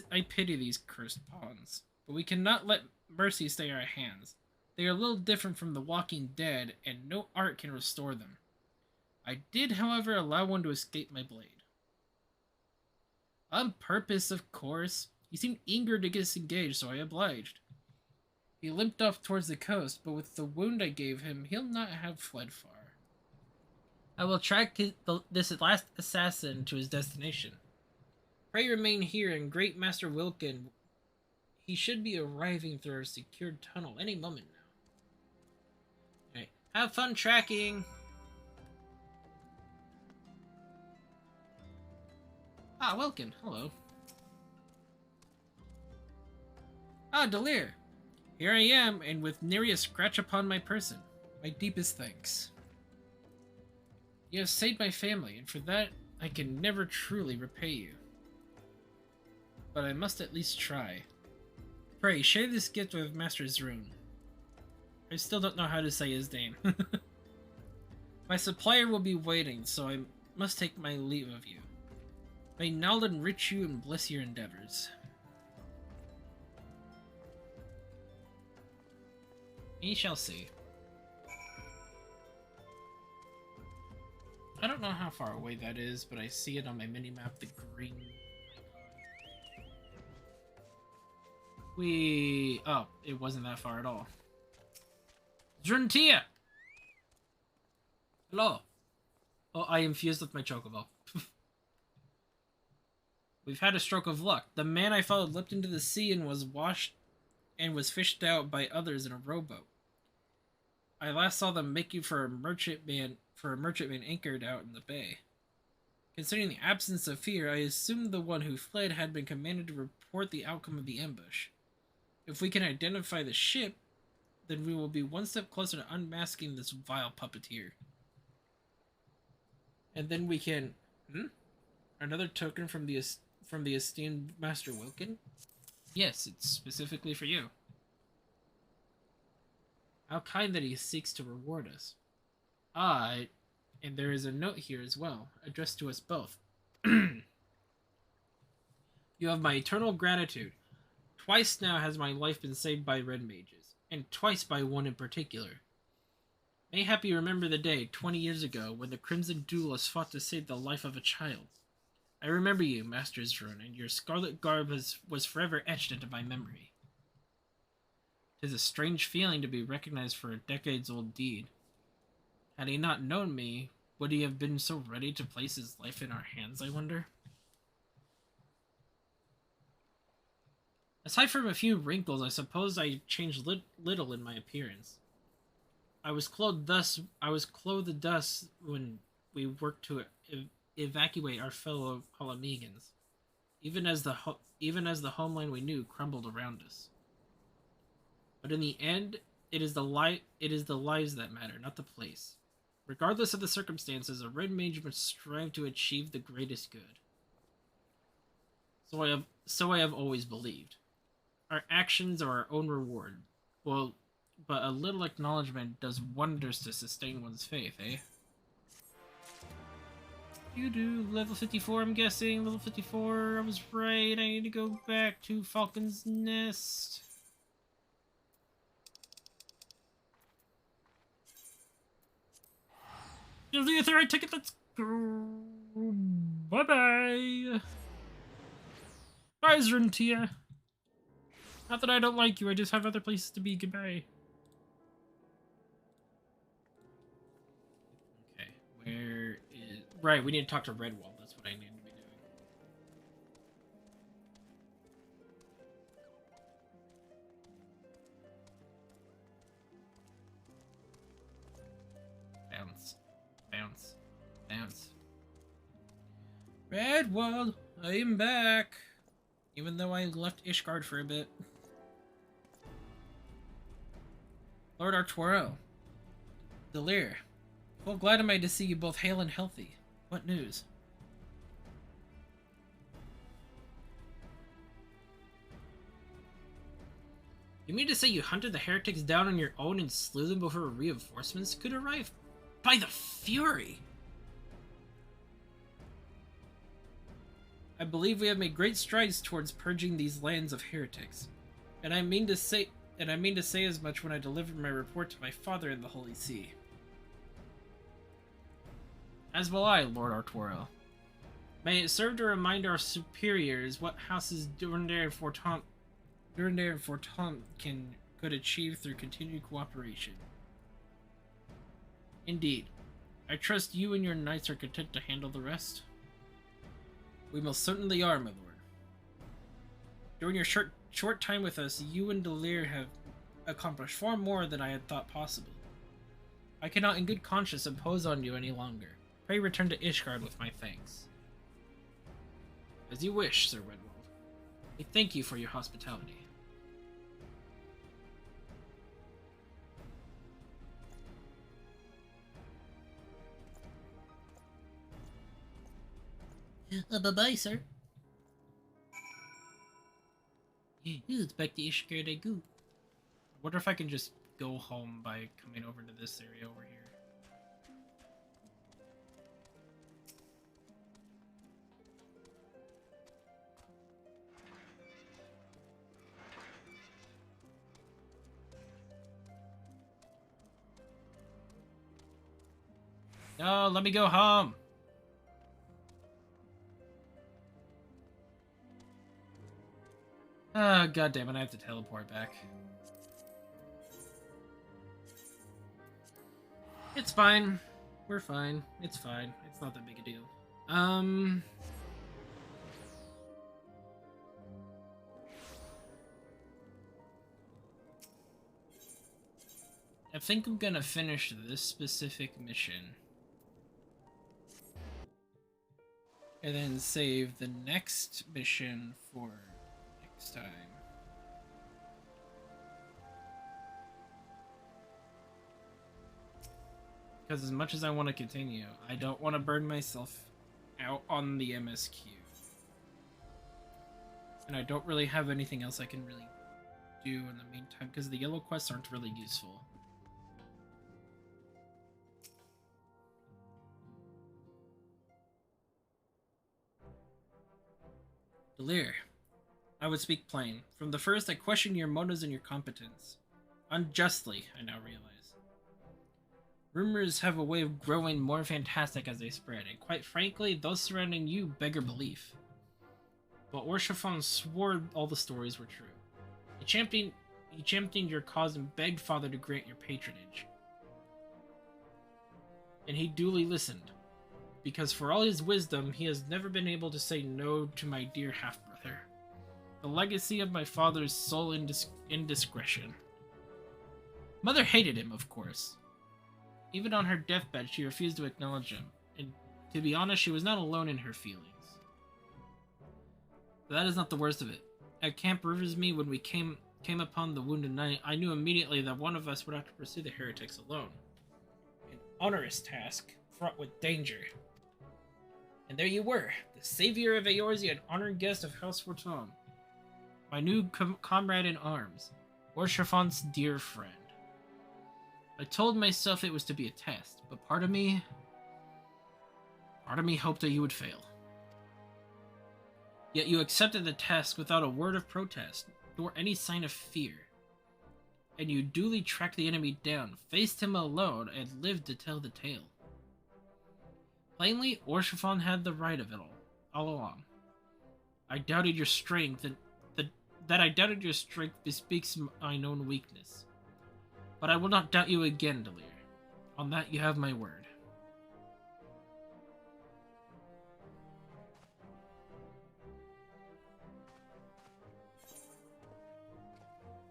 Speaker 1: I pity these cursed pawns. But we cannot let mercy stay in our hands. They are a little different from the walking dead, and no art can restore them. I did, however, allow one to escape my blade. On purpose, of course. He seemed eager to disengage, so I obliged. He limped off towards the coast, but with the wound I gave him, he'll not have fled far. I will track this last assassin to his destination. Pray remain here, and Great Master Wilkin, he should be arriving through our secured tunnel any moment now. Alright, have fun tracking! Ah, Wilkin, hello. Ah, Delir. Here I am, and with nary a scratch upon my person. My deepest thanks. You have saved my family, and for that I can never truly repay you. But I must at least try. Pray, share this gift with Master Zrun. I still don't know how to say his name. My supplier will be waiting, so I must take my leave of you. May Nald enrich you and bless your endeavors. We shall see. I don't know how far away that is, but I see it on my mini-map, the green. Oh, it wasn't that far at all. Druntia! Hello. Oh, I am fused with my chocobo. We've had a stroke of luck. The man I followed leapt into the sea and was fished out by others in a rowboat. I last saw them making for a merchantman anchored out in the bay. Considering the absence of fear, I assumed the one who fled had been commanded to report the outcome of the ambush. If we can identify the ship, then we will be one step closer to unmasking this vile puppeteer. And then we can... Another token from the esteemed Master Wilkin? Yes, it's specifically for you. How kind that he seeks to reward us. And there is a note here as well, addressed to us both. You have my eternal gratitude. Twice now has my life been saved by red mages, and twice by one in particular. Mayhap you remember the day, 20 years ago, when the Crimson Duelist fought to save the life of a child. I remember you, Master Zrun, and your scarlet garb was forever etched into my memory. 'Tis a strange feeling to be recognized for a decades-old deed. Had he not known me, would he have been so ready to place his life in our hands, I wonder? Aside from a few wrinkles, I suppose I changed little in my appearance. I was clothed thus when we worked to evacuate our fellow Polymegans, even as the homeland we knew crumbled around us. But in the end, it is the lives that matter, not the place. Regardless of the circumstances, a red mage must strive to achieve the greatest good. So I have always believed. Our actions are our own reward. Well, but a little acknowledgement does wonders to sustain one's faith, eh? You do. Level 54, I'm guessing. Level 54, I was right. I need to go back to Falcon's Nest. You'll do your third ticket, let's go. Bye-bye. Bye, Zruntia. Not that I don't like you, I just have other places to be. Goodbye. Okay, where is... Right, we need to talk to Redwall. That's what I need to be doing. Bounce. Bounce. Bounce. Redwall, I am back. Even though I left Ishgard for a bit. Lord Arturo. Delir. Well, glad am I to see you both hale and healthy. What news? You mean to say you hunted the heretics down on your own and slew them before reinforcements could arrive? By the Fury! I believe we have made great strides towards purging these lands of heretics. And I mean to say as much when I delivered my report to my father in the Holy See. As will I, Lord Arturo. May it serve to remind our superiors what houses Durandare and Fortant could achieve through continued cooperation. Indeed. I trust you and your knights are content to handle the rest. We most certainly are, my lord. During your short time with us, you and Delir have accomplished far more than I had thought possible. I cannot in good conscience impose on you any longer. Pray return to Ishgard with my thanks. As you wish, Sir Redwald. We thank you for your hospitality. Bye-bye, sir. It's back to Ishgard I go. I wonder if I can just go home by coming over to this area over here. No, let me go home. Ah, god damn it, I have to teleport back. It's fine. We're fine. It's fine. It's not that big a deal. I think I'm gonna finish this specific mission. And then save the next mission for next time. Because as much as I want to continue, I don't want to burn myself out on the MSQ. And I don't really have anything else I can really do in the meantime, because the yellow quests aren't really useful. Delir, I would speak plain. From the first, I questioned your motives and your competence. Unjustly, I now realize. Rumors have a way of growing more fantastic as they spread, and quite frankly, those surrounding you beggar belief. But Orshafon swore all the stories were true. He championed your cause and begged Father to grant your patronage. And he duly listened, because for all his wisdom, he has never been able to say no to my dear half-brother. The legacy of my father's sole indiscretion. Mother hated him, of course. Even on her deathbed, she refused to acknowledge him, and to be honest, she was not alone in her feelings. But that is not the worst of it. At Camp Riversmead, when we came upon the wounded knight, I knew immediately that one of us would have to pursue the heretics alone. An onerous task, fraught with danger. And there you were, the savior of Eorzea and honored guest of House Forton. My new comrade in arms, Orshafon's dear friend. I told myself it was to be a test, but part of me hoped that you would fail. Yet you accepted the task without a word of protest, nor any sign of fear. And you duly tracked the enemy down, faced him alone, and lived to tell the tale. Plainly, Orshafon had the right of it all along. I doubted your strength, and that I doubted your strength bespeaks my known weakness. But I will not doubt you again, Delir. On that you have my word.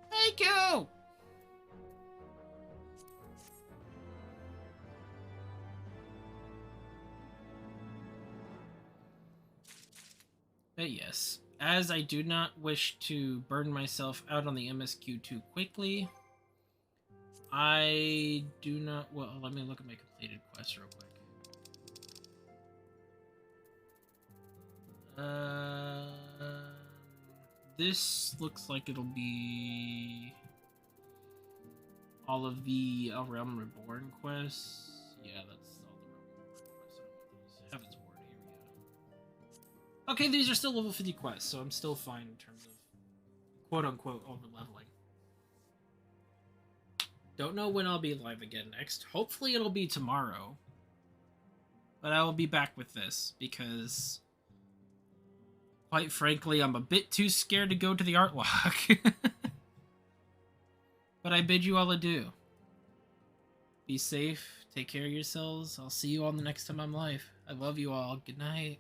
Speaker 1: Thank you! But yes, as I do not wish to burn myself out on the MSQ too quickly, I do not... Well, let me look at my completed quest real quick. This looks like it'll be all of the Realm Reborn quests. Yeah, that's all the Realm Reborn quests. Heavensward, here we go. Okay, these are still level 50 quests, so I'm still fine in terms of quote-unquote over-leveling. Don't know when I'll be live again next. Hopefully it'll be tomorrow. But I will be back with this, because quite frankly, I'm a bit too scared to go to the art walk. But I bid you all adieu. Be safe, take care of yourselves. I'll see you all the next time I'm live. I love you all. Good night.